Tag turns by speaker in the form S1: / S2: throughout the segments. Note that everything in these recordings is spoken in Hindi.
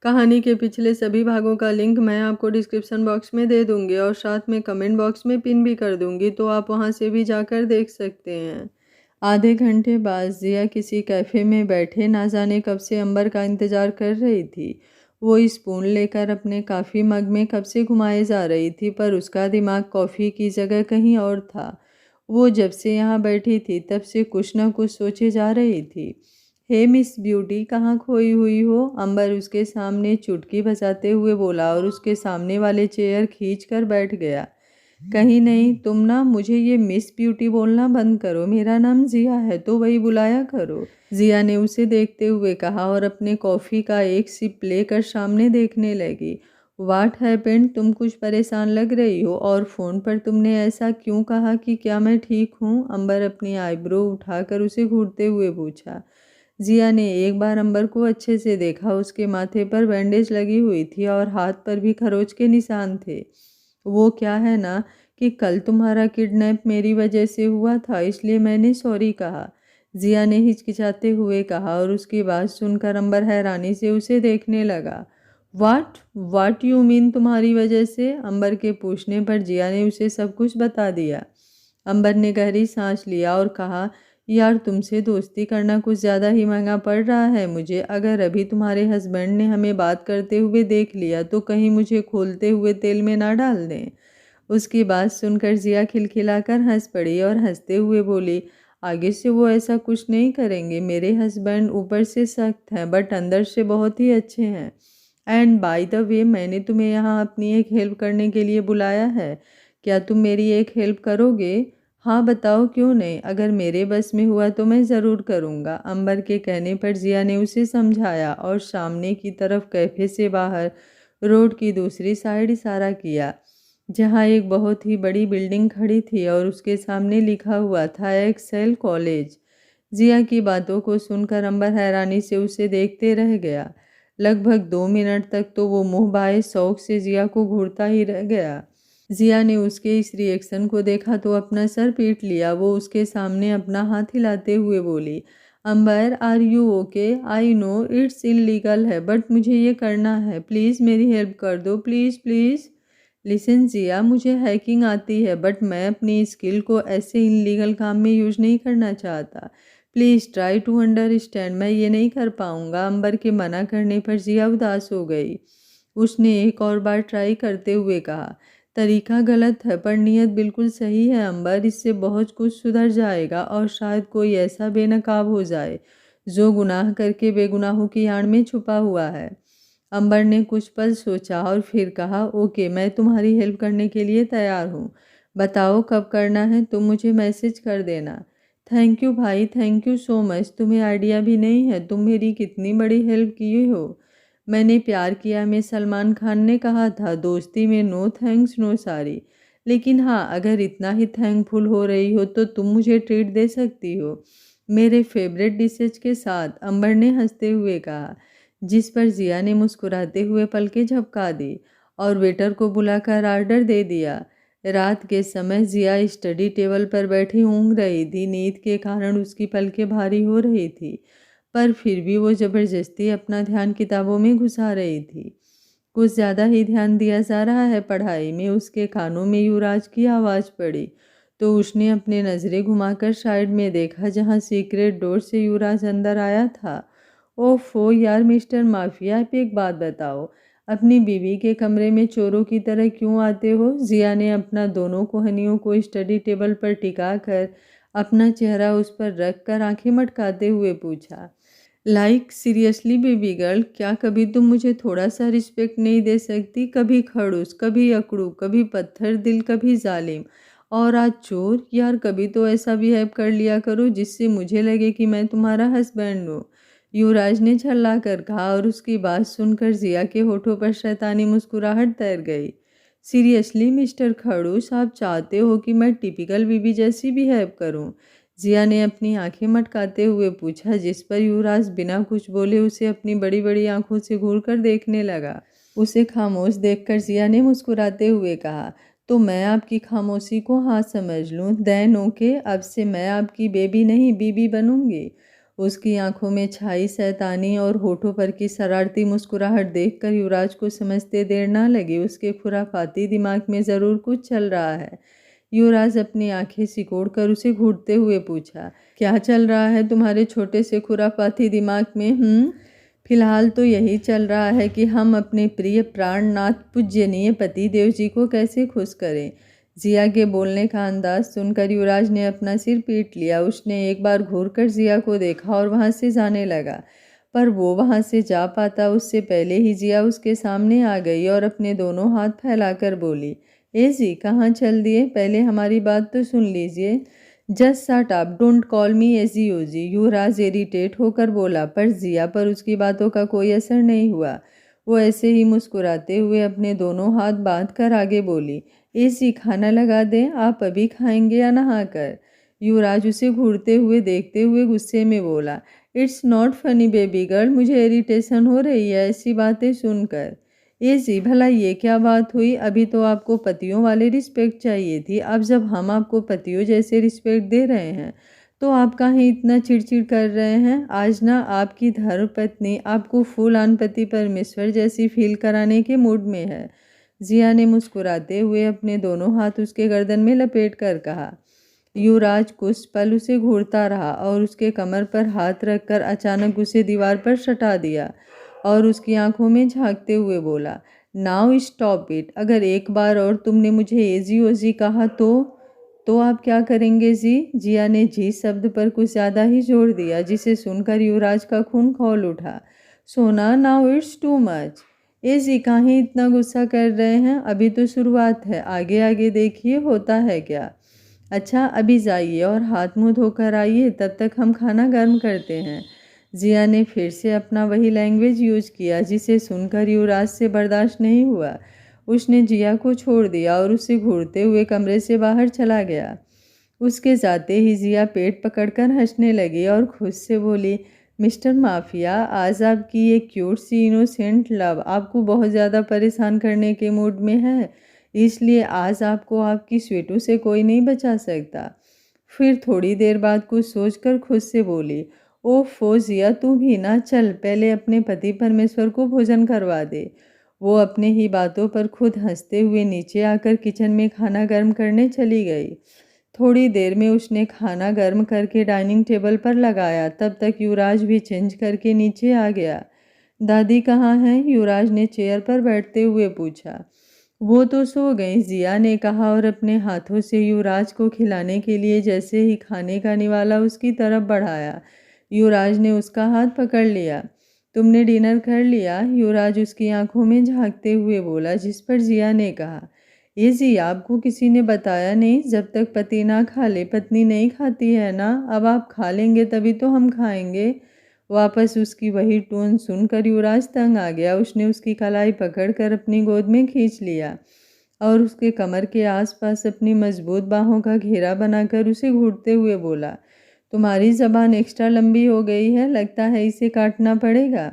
S1: कहानी के पिछले सभी भागों का लिंक मैं आपको डिस्क्रिप्शन बॉक्स में दे दूँगी और साथ में कमेंट बॉक्स में पिन भी कर दूँगी, तो आप वहाँ से भी जाकर देख सकते हैं। आधे घंटे बाद ज़िया किसी कैफ़े में बैठे ना जाने कब से अंबर का इंतज़ार कर रही थी। वो स्पून लेकर अपने कॉफ़ी मग में कब से घुमाए जा रही थी, पर उसका दिमाग कॉफ़ी की जगह कहीं और था। वो जब से यहाँ बैठी थी तब से कुछ न कुछ सोचे जा रही थी। हे मिस ब्यूटी, कहाँ खोई हुई हो? अंबर उसके सामने चुटकी बजाते हुए बोला और उसके सामने वाले चेयर खींच कर बैठ गया। कहीं नहीं, तुम ना मुझे ये मिस ब्यूटी बोलना बंद करो। मेरा नाम ज़िया है तो वही बुलाया करो। ज़िया ने उसे देखते हुए कहा और अपने कॉफ़ी का एक सिप लेकर सामने देखने लगी। What happened? तुम कुछ परेशान लग रही हो और फ़ोन पर तुमने ऐसा क्यों कहा कि क्या मैं ठीक हूँ? अंबर अपनी आईब्रो उठाकर उसे घूरते हुए पूछा। ज़िया ने एक बार अंबर को अच्छे से देखा। उसके माथे पर बैंडेज लगी हुई थी और हाथ पर भी खरोच के निशान थे। वो क्या है ना कि कल तुम्हारा किडनैप मेरी वजह से हुआ था, इसलिए मैंने सॉरी कहा। ज़िया ने हिचकिचाते हुए कहा और उसकी बात सुनकर अंबर हैरानी से उसे देखने लगा। वाट यू मीन तुम्हारी वजह से? अंबर के पूछने पर ज़िया ने उसे सब कुछ बता दिया। अंबर ने गहरी सांस लिया और कहा, यार तुमसे दोस्ती करना कुछ ज़्यादा ही महंगा पड़ रहा है मुझे। अगर अभी तुम्हारे हस्बैंड ने हमें बात करते हुए देख लिया तो कहीं मुझे खोलते हुए तेल में ना डाल दें। उसकी बात सुनकर ज़िया खिलखिलाकर हंस पड़ी और हंसते हुए बोली, आगे से वो ऐसा कुछ नहीं करेंगे। मेरे हस्बैंड ऊपर से सख्त हैं बट अंदर से बहुत ही अच्छे हैं। एंड बाय द वे, मैंने तुम्हें यहाँ अपनी एक हेल्प करने के लिए बुलाया है। क्या तुम मेरी एक हेल्प करोगे? हाँ बताओ, क्यों नहीं। अगर मेरे बस में हुआ तो मैं ज़रूर करूँगा। अंबर के कहने पर ज़िया ने उसे समझाया और सामने की तरफ कैफ़े से बाहर रोड की दूसरी साइड इशारा किया, जहाँ एक बहुत ही बड़ी बिल्डिंग खड़ी थी और उसके सामने लिखा हुआ था एक्सेल कॉलेज। ज़िया की बातों को सुनकर अंबर हैरानी से उसे देखते रह गया। लगभग 2 मिनट तक तो वो मुँह बाए शौक से ज़िया को घूरता ही रह गया। ज़िया ने उसके इस रिएक्शन को देखा तो अपना सर पीट लिया। वो उसके सामने अपना हाथ हिलाते हुए बोली, Ambar are you okay? I know it's illegal है बट मुझे ये करना है। प्लीज़ मेरी हेल्प कर दो, प्लीज़ प्लीज़। लिसन ज़िया, मुझे हैकिंग आती है बट मैं अपनी स्किल को ऐसे इलीगल काम में यूज़ नहीं करना चाहता। Please try to understand. मैं ये नहीं कर पाऊँगा। अंबर के मना करने पर ज़िया उदास हो गई। उसने एक और बार ट्राई करते हुए कहा, तरीका गलत है पर नीयत बिल्कुल सही है अंबर। इससे बहुत कुछ सुधर जाएगा और शायद कोई ऐसा बेनकाब हो जाए जो गुनाह करके बेगुनाहों की आड़ में छुपा हुआ है। अंबर ने कुछ पल सोचा और फिर कहा, ओके, मैं तुम्हारी हेल्प करने के लिए तैयार हूँ। बताओ कब करना है, तुम मुझे मैसेज कर देना। थैंक यू भाई, थैंक यू सो मच। तुम्हें आइडिया भी नहीं है तुम मेरी कितनी बड़ी हेल्प की हो। मैंने प्यार किया में सलमान खान ने कहा था, दोस्ती में नो थैंक्स नो सॉरी। लेकिन हाँ, अगर इतना ही थैंकफुल हो रही हो तो तुम मुझे ट्रीट दे सकती हो मेरे फेवरेट डिशेज के साथ, अंबर ने हंसते हुए कहा। जिस पर ज़िया ने मुस्कुराते हुए पलकें झपका दी और वेटर को बुलाकर ऑर्डर दे दिया। रात के समय ज़िया स्टडी टेबल पर बैठी ऊँघ रही थी। नींद के कारण उसकी पलकें भारी हो रही थी, पर फिर भी वो ज़बरदस्ती अपना ध्यान किताबों में घुसा रही थी। कुछ ज़्यादा ही ध्यान दिया जा रहा है पढ़ाई में। उसके कानों में युवराज की आवाज़ पड़ी तो उसने अपने नज़रें घुमाकर साइड में देखा, जहाँ सीक्रेट डोर से युवराज अंदर आया था। ओफो यार मिस्टर माफिया, आप एक बात बताओ, अपनी बीवी के कमरे में चोरों की तरह क्यों आते हो? ज़िया ने अपना दोनों कोहनियों को स्टडी टेबल पर टिका कर अपना चेहरा उस पर रख कर आंखें मटकाते हुए पूछा। लाइक सीरियसली बेबी गर्ल, क्या कभी तुम मुझे थोड़ा सा रिस्पेक्ट नहीं दे सकती? कभी खड़ूस, कभी अकड़ू, कभी पत्थर दिल, कभी जालिम और आज चोर। यार कभी तो ऐसा बिहेव कर लिया करो जिससे मुझे लगे कि मैं तुम्हारा हस्बैंड हूँ, युवराज ने झल्ला कर कहा और उसकी बात सुनकर ज़िया के होठों पर शैतानी मुस्कुराहट तैर गई। सीरियसली मिस्टर खड़ूस, आप चाहते हो कि मैं टिपिकल बीबी जैसी बिहेव करूँ? ज़िया ने अपनी आंखें मटकाते हुए पूछा, जिस पर युवराज बिना कुछ बोले उसे अपनी बड़ी बड़ी आंखों से घूरकर देखने लगा। उसे खामोश देखकर ज़िया ने मुस्कुराते हुए कहा, तो मैं आपकी खामोशी को हाँ समझ लूँ? देन ओके, अब से मैं आपकी बेबी नहीं बीबी बनूंगी। उसकी आंखों में छाई शैतानी और होठों पर की शरारती मुस्कुराहट देखकर युवराज को समझते देर ना लगी। उसके खुराफाती दिमाग में ज़रूर कुछ चल रहा है। युवराज अपनी आंखें सिकोड़कर उसे घूरते हुए पूछा, क्या चल रहा है तुम्हारे छोटे से खुराफाती दिमाग में? फिलहाल तो यही चल रहा है कि हम अपने प्रिय प्राणनाथ पूज्यनीय पति देव जी को कैसे खुश करें। जिया के बोलने का अंदाज सुनकर युवराज ने अपना सिर पीट लिया। उसने एक बार घूरकर जिया को देखा और वहां से जाने लगा, पर वो वहां से जा पाता उससे पहले ही जिया उसके सामने आ गई और अपने दोनों हाथ फैलाकर बोली, ए जी कहाँ चल दिए, पहले हमारी बात तो सुन लीजिए। Just shut up, don't call me एजीओजी, युवराज इरिटेट होकर बोला, पर जिया पर उसकी बातों का कोई असर नहीं हुआ। वो ऐसे ही मुस्कुराते हुए अपने दोनों हाथ बांध कर आगे बोली, एसी खाना लगा दें, आप अभी खाएंगे या नहाकर? युवराज उसे घूरते हुए देखते हुए गुस्से में बोला, it's not funny baby girl, मुझे इरिटेशन हो रही है ऐसी बातें सुनकर। ये जी भला ये क्या बात हुई, अभी तो आपको पतियों वाली रिस्पेक्ट चाहिए थी। अब जब हम आपको पतियों जैसे रिस्पेक्ट दे रहे हैं तो आप काहे इतना चिड़चिड़ कर रहे हैं? आज ना आपकी धर्मपत्नी आपको फुल ऑन पति परमेश्वर जैसी फील कराने के मूड में है। जिया ने मुस्कुराते हुए अपने दोनों हाथ उसके गर्दन में लपेट कर कहा। युवराज कुछ पल उसे घूरता रहा और उसके कमर पर हाथ रखकर अचानक उसे दीवार पर सटा दिया और उसकी आंखों में झांकते हुए बोला, नाउ स्टॉप इट, अगर एक बार और तुमने मुझे एजी ओजी कहा तो आप क्या करेंगे जी? जिया ने जी शब्द पर कुछ ज़्यादा ही जोर दिया, जिसे सुनकर युवराज का खून खौल उठा। सोना नाउ इट्स टू मच। ए जी काहे इतना गुस्सा कर रहे हैं, अभी तो शुरुआत है, आगे आगे देखिए होता है क्या। अच्छा अभी जाइए और हाथ मुंह धोकर आइए, तब तक हम खाना गर्म करते हैं। जिया ने फिर से अपना वही लैंग्वेज यूज किया जिसे सुनकर युवराज से बर्दाश्त नहीं हुआ। उसने जिया को छोड़ दिया और उसे घूरते हुए कमरे से बाहर चला गया। उसके जाते ही जिया पेट पकड़कर हंसने लगी और खुद से बोली, मिस्टर माफिया, आज आपकी ये क्यूट सी इनोसेंट लव आपको बहुत ज़्यादा परेशान करने के मूड में है, इसलिए आज आपको आपकी स्वीटू से कोई नहीं बचा सकता। फिर थोड़ी देर बाद कुछ सोचकर खुद से बोली, ओफो जिया तू भी ना, चल पहले अपने पति परमेश्वर को भोजन करवा दे। वो अपने ही बातों पर खुद हंसते हुए नीचे आकर किचन में खाना गर्म करने चली गई। थोड़ी देर में उसने खाना गर्म करके डाइनिंग टेबल पर लगाया। तब तक युवराज भी चेंज करके नीचे आ गया। दादी कहाँ हैं? युवराज ने चेयर पर बैठते हुए पूछा। वो तो सो गई, जिया ने कहा और अपने हाथों से युवराज को खिलाने के लिए जैसे ही खाने का निवाला उसकी तरफ बढ़ाया, युवराज ने उसका हाथ पकड़ लिया। तुमने डिनर कर लिया? युवराज उसकी आंखों में झांकते हुए बोला, जिस पर जिया ने कहा, ये जी आपको किसी ने बताया नहीं, जब तक पति ना खा ले पत्नी नहीं खाती है ना, अब आप खा लेंगे तभी तो हम खाएंगे। वापस उसकी वही टोन सुनकर युवराज तंग आ गया। उसने उसकी कलाई पकड़कर अपनी गोद में खींच लिया और उसके कमर के आसपास अपनी मजबूत बाहों का घेरा बनाकर उसे घूरते हुए बोला, तुम्हारी जबान एक्स्ट्रा लंबी हो गई है, लगता है इसे काटना पड़ेगा।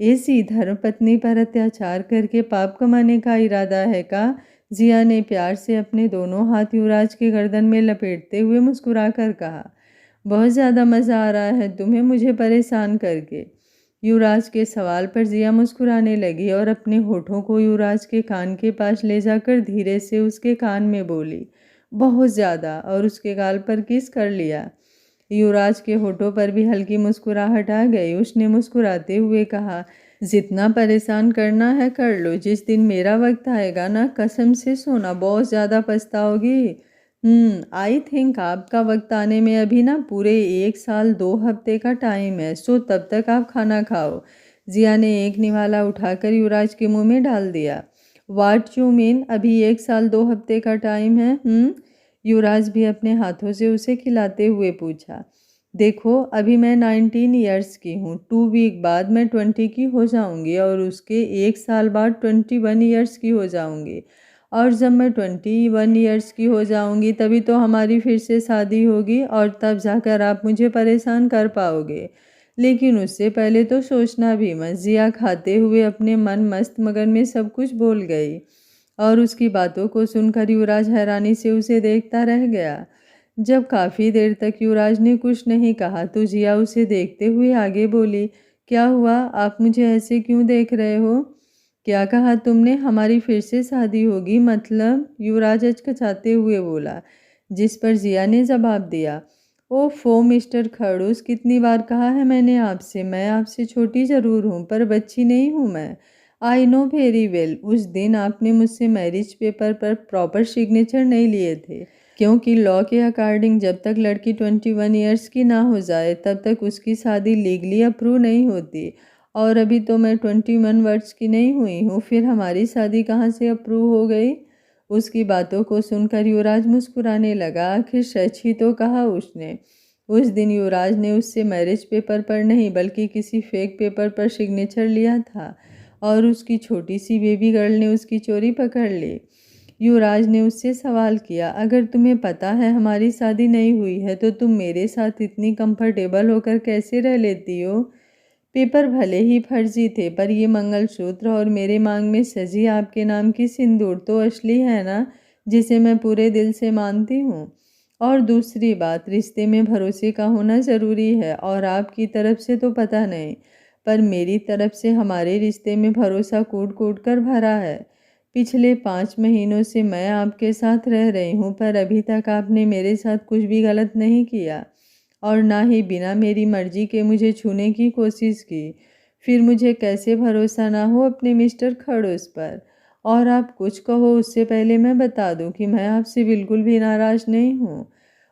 S1: ऐसी धर्मपत्नी पर अत्याचार करके पाप कमाने का इरादा है का? जिया ने प्यार से अपने दोनों हाथ युवराज के गर्दन में लपेटते हुए मुस्कुराकर कहा, बहुत ज़्यादा मज़ा आ रहा है तुम्हें मुझे परेशान करके। युवराज के सवाल पर जिया मुस्कुराने लगी और अपने होठों को युवराज के कान के पास ले जाकर धीरे से उसके कान में बोली, बहुत ज़्यादा, और उसके गाल पर किस कर लिया। युवराज के होठों पर भी हल्की मुस्कुराहट आ गई। उसने मुस्कुराते हुए कहा, जितना परेशान करना है कर लो, जिस दिन मेरा वक्त आएगा ना, कसम से सोना बहुत ज़्यादा पछताओगी। आई थिंक आपका वक्त आने में अभी ना पूरे 1 साल 2 हफ्ते का टाइम है, सो तब तक आप खाना खाओ। जिया ने एक निवाला उठाकर युवराज के मुंह में डाल दिया। वाट यू मीन, अभी 1 साल 2 हफ्ते का टाइम है? युवराज भी अपने हाथों से उसे खिलाते हुए पूछा। देखो अभी मैं 19 ईयर्स की हूँ, 2 वीक बाद मैं 20 की हो जाऊँगी और उसके 1 साल बाद 21 ईयर्स की हो जाऊँगी, और जब मैं 21 ईयर्स की हो जाऊंगी तभी तो हमारी फिर से शादी होगी और तब जाकर आप मुझे परेशान कर पाओगे, लेकिन उससे पहले तो सोचना भी मत। जिया खाते हुए अपने मन मस्त मगन में सब कुछ बोल गई और उसकी बातों को सुनकर युवराज हैरानी से उसे देखता रह गया। जब काफ़ी देर तक युवराज ने कुछ नहीं कहा तो जिया उसे देखते हुए आगे बोली, क्या हुआ, आप मुझे ऐसे क्यों देख रहे हो? क्या कहा तुमने, हमारी फिर से शादी होगी मतलब? युवराज हचकचाते हुए बोला, जिस पर जिया ने जवाब दिया, ओफो मिस्टर खड़ूस, कितनी बार कहा है मैंने आपसे, मैं आपसे छोटी ज़रूर हूँ पर बच्ची नहीं हूँ मैं। आई नो वेरी वेल, उस दिन आपने मुझसे मैरिज पेपर पर प्रॉपर सिग्नेचर नहीं लिए थे, क्योंकि लॉ के अकॉर्डिंग जब तक लड़की 21 ईयर्स की ना हो जाए तब तक उसकी शादी लीगली अप्रूव नहीं होती। और अभी तो मैं 21 वर्ष की नहीं हुई हूँ, फिर हमारी शादी कहाँ से अप्रूव हो गई? उसकी बातों को सुनकर युवराज मुस्कुराने लगा। आखिर सच ही तो कहा उसने। उस दिन युवराज ने उससे मैरिज पेपर पर नहीं बल्कि किसी फेक पेपर पर सिग्नेचर लिया था और उसकी छोटी सी बेबी गर्ल ने उसकी चोरी पकड़ ली। युवराज ने उससे सवाल किया, अगर तुम्हें पता है हमारी शादी नहीं हुई है तो तुम मेरे साथ इतनी कंफर्टेबल होकर कैसे रह लेती हो? पेपर भले ही फर्जी थे पर ये मंगलसूत्र और मेरे मांग में सजी आपके नाम की सिंदूर तो असली है ना, जिसे मैं पूरे दिल से मानती हूँ। और दूसरी बात, रिश्ते में भरोसे का होना ज़रूरी है और आपकी तरफ से तो पता नहीं, पर मेरी तरफ से हमारे रिश्ते में भरोसा कूट कूट कर भरा है। पिछले 5 महीनों से मैं आपके साथ रह रही हूँ पर अभी तक आपने मेरे साथ कुछ भी गलत नहीं किया और ना ही बिना मेरी मर्जी के मुझे छूने की कोशिश की। फिर मुझे कैसे भरोसा ना हो अपने मिस्टर खड़ूस पर? और आप कुछ कहो उससे पहले मैं बता दूं कि मैं आपसे बिल्कुल भी नाराज़ नहीं हूँ।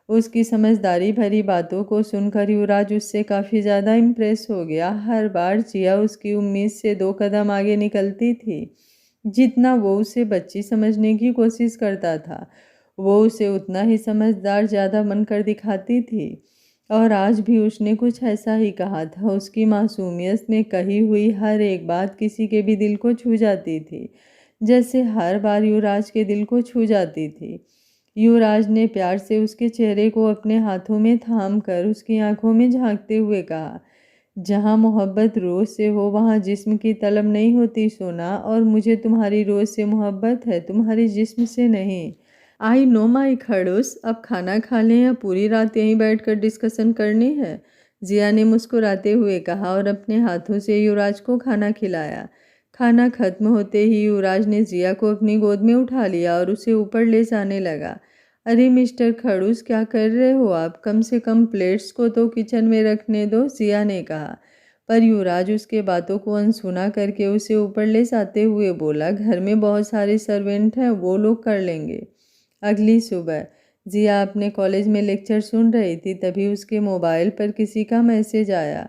S1: उसकी समझदारी भरी बातों को सुनकर युवराज उससे काफ़ी ज़्यादा इम्प्रेस हो गया। हर बार जिया उसकी उम्मीद से 2 कदम आगे निकलती थी। जितना वो उसे बच्ची समझने की कोशिश करता था, वो उसे उतना ही समझदार ज़्यादा बनकर दिखाती थी। और आज भी उसने कुछ ऐसा ही कहा था। उसकी मासूमियत में कही हुई हर एक बात किसी के भी दिल को छू जाती थी, जैसे हर बार युवराज के दिल को छू जाती थी। युवराज ने प्यार से उसके चेहरे को अपने हाथों में थाम कर उसकी आंखों में झांकते हुए कहा, जहाँ मोहब्बत रोज़ से हो वहाँ जिस्म की तलब नहीं होती सोना, और मुझे तुम्हारी रोज़ से मोहब्बत है, तुम्हारी जिस्म से नहीं। आई नो माई खड़ूस, अब खाना खा लें या पूरी रात यहीं बैठकर डिस्कशन करनी है? जिया ने मुस्कुराते हुए कहा और अपने हाथों से युवराज को खाना खिलाया। खाना खत्म होते ही युवराज ने जिया को अपनी गोद में उठा लिया और उसे ऊपर ले जाने लगा। अरे मिस्टर खड़ूस, क्या कर रहे हो आप? कम से कम प्लेट्स को तो किचन में रखने दो, जिया ने कहा। पर युवराज उसके बातों को अनसुना करके उसे ऊपर ले जाते हुए बोला, घर में बहुत सारे सर्वेंट हैं, वो लोग कर लेंगे। अगली सुबह जिया अपने कॉलेज में लेक्चर सुन रही थी, तभी उसके मोबाइल पर किसी का मैसेज आया।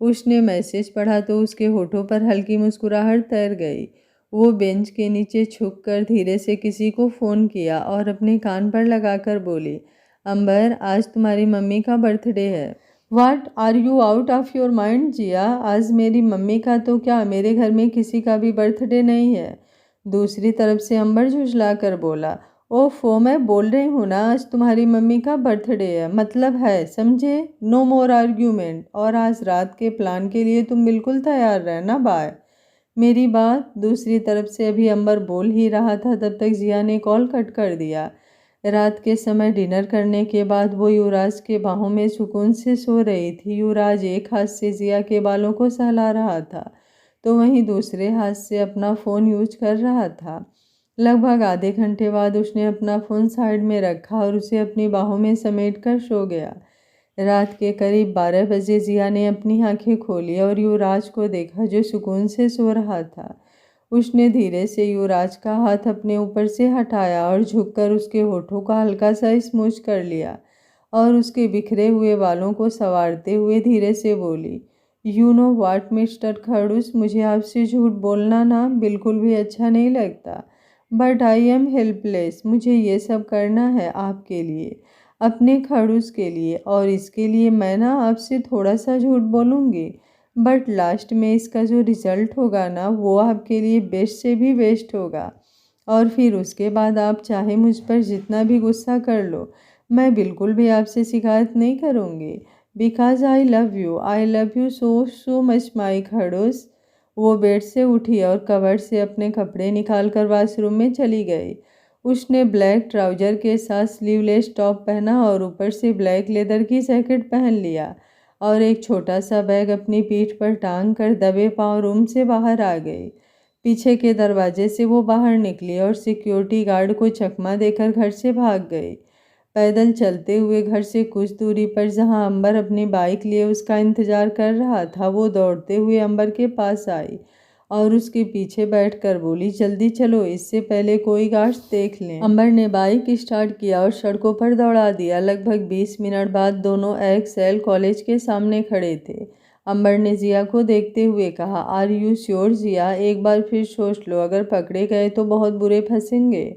S1: उसने मैसेज पढ़ा तो उसके होठों पर हल्की मुस्कुराहट तैर गई। वो बेंच के नीचे झुककर धीरे से किसी को फ़ोन किया और अपने कान पर लगाकर बोली, अंबर, आज तुम्हारी मम्मी का बर्थडे है। What, are you out of your mind Jiya? आज मेरी मम्मी का तो क्या, मेरे घर में किसी का भी बर्थडे नहीं है। दूसरी तरफ से अंबर झुझला कर बोला, ओफो, मैं बोल रही हूँ ना, आज तुम्हारी मम्मी का बर्थडे है, मतलब है, समझे? नो मोर आर्ग्यूमेंट। और आज रात के प्लान के लिए तुम बिल्कुल तैयार रहना, बाय। मेरी बात। दूसरी तरफ से अभी अंबर बोल ही रहा था तब तक जिया ने कॉल कट कर दिया। रात के समय डिनर करने के बाद वो युवराज के बाहों में सुकून से सो रही थी। युवराज एक हाथ से जिया के बालों को सहला रहा था तो वहीं दूसरे हाथ से अपना फ़ोन यूज कर रहा था। लगभग आधे घंटे बाद उसने अपना फ़ोन साइड में रखा और उसे अपनी बाहों में समेट कर सो गया। रात के करीब 12 बजे जिया ने अपनी आंखें खोली और युवराज को देखा जो सुकून से सो रहा था। उसने धीरे से युवराज का हाथ अपने ऊपर से हटाया और झुककर उसके होठों का हल्का सा स्मूच कर लिया और उसके बिखरे हुए बालों को संवारते हुए धीरे से बोली, यू नो व्हाट मिस्टर खड़ूस, मुझे आपसे झूठ बोलना ना बिल्कुल भी अच्छा नहीं लगता, बट आई एम हेल्पलेस। मुझे ये सब करना है आपके लिए, अपने खड़ूस के लिए, और इसके लिए मैं ना आपसे थोड़ा सा झूठ बोलूँगी, बट लास्ट में इसका जो रिज़ल्ट होगा ना वो आपके लिए बेस्ट से भी बेस्ट होगा। और फिर उसके बाद आप चाहे मुझ पर जितना भी गुस्सा कर लो, मैं बिल्कुल भी आपसे शिकायत नहीं करूँगी, because I love you so so much my खड़ूस। वो बेड से उठी और कबर्ड से अपने कपड़े निकाल कर वॉशरूम में चली गई। उसने ब्लैक ट्राउजर के साथ स्लीवलेस टॉप पहना और ऊपर से ब्लैक लेदर की जैकेट पहन लिया और एक छोटा सा बैग अपनी पीठ पर टांग कर दबे पांव रूम से बाहर आ गई। पीछे के दरवाजे से वो बाहर निकली और सिक्योरिटी गार्ड को चकमा देकर घर से भाग गई। पैदल चलते हुए घर से कुछ दूरी पर जहां अंबर अपनी बाइक लिए उसका इंतजार कर रहा था, वो दौड़ते हुए अंबर के पास आई और उसके पीछे बैठकर बोली, जल्दी चलो, इससे पहले कोई गार्ड देख लें। अंबर ने बाइक स्टार्ट किया और सड़कों पर दौड़ा दिया। लगभग 20 मिनट बाद दोनों एक्सएल कॉलेज के सामने खड़े थे। अंबर ने जिया को देखते हुए कहा, आर यू श्योर जिया? एक बार फिर सोच लो, अगर पकड़े गए तो बहुत बुरे फंसेंगे।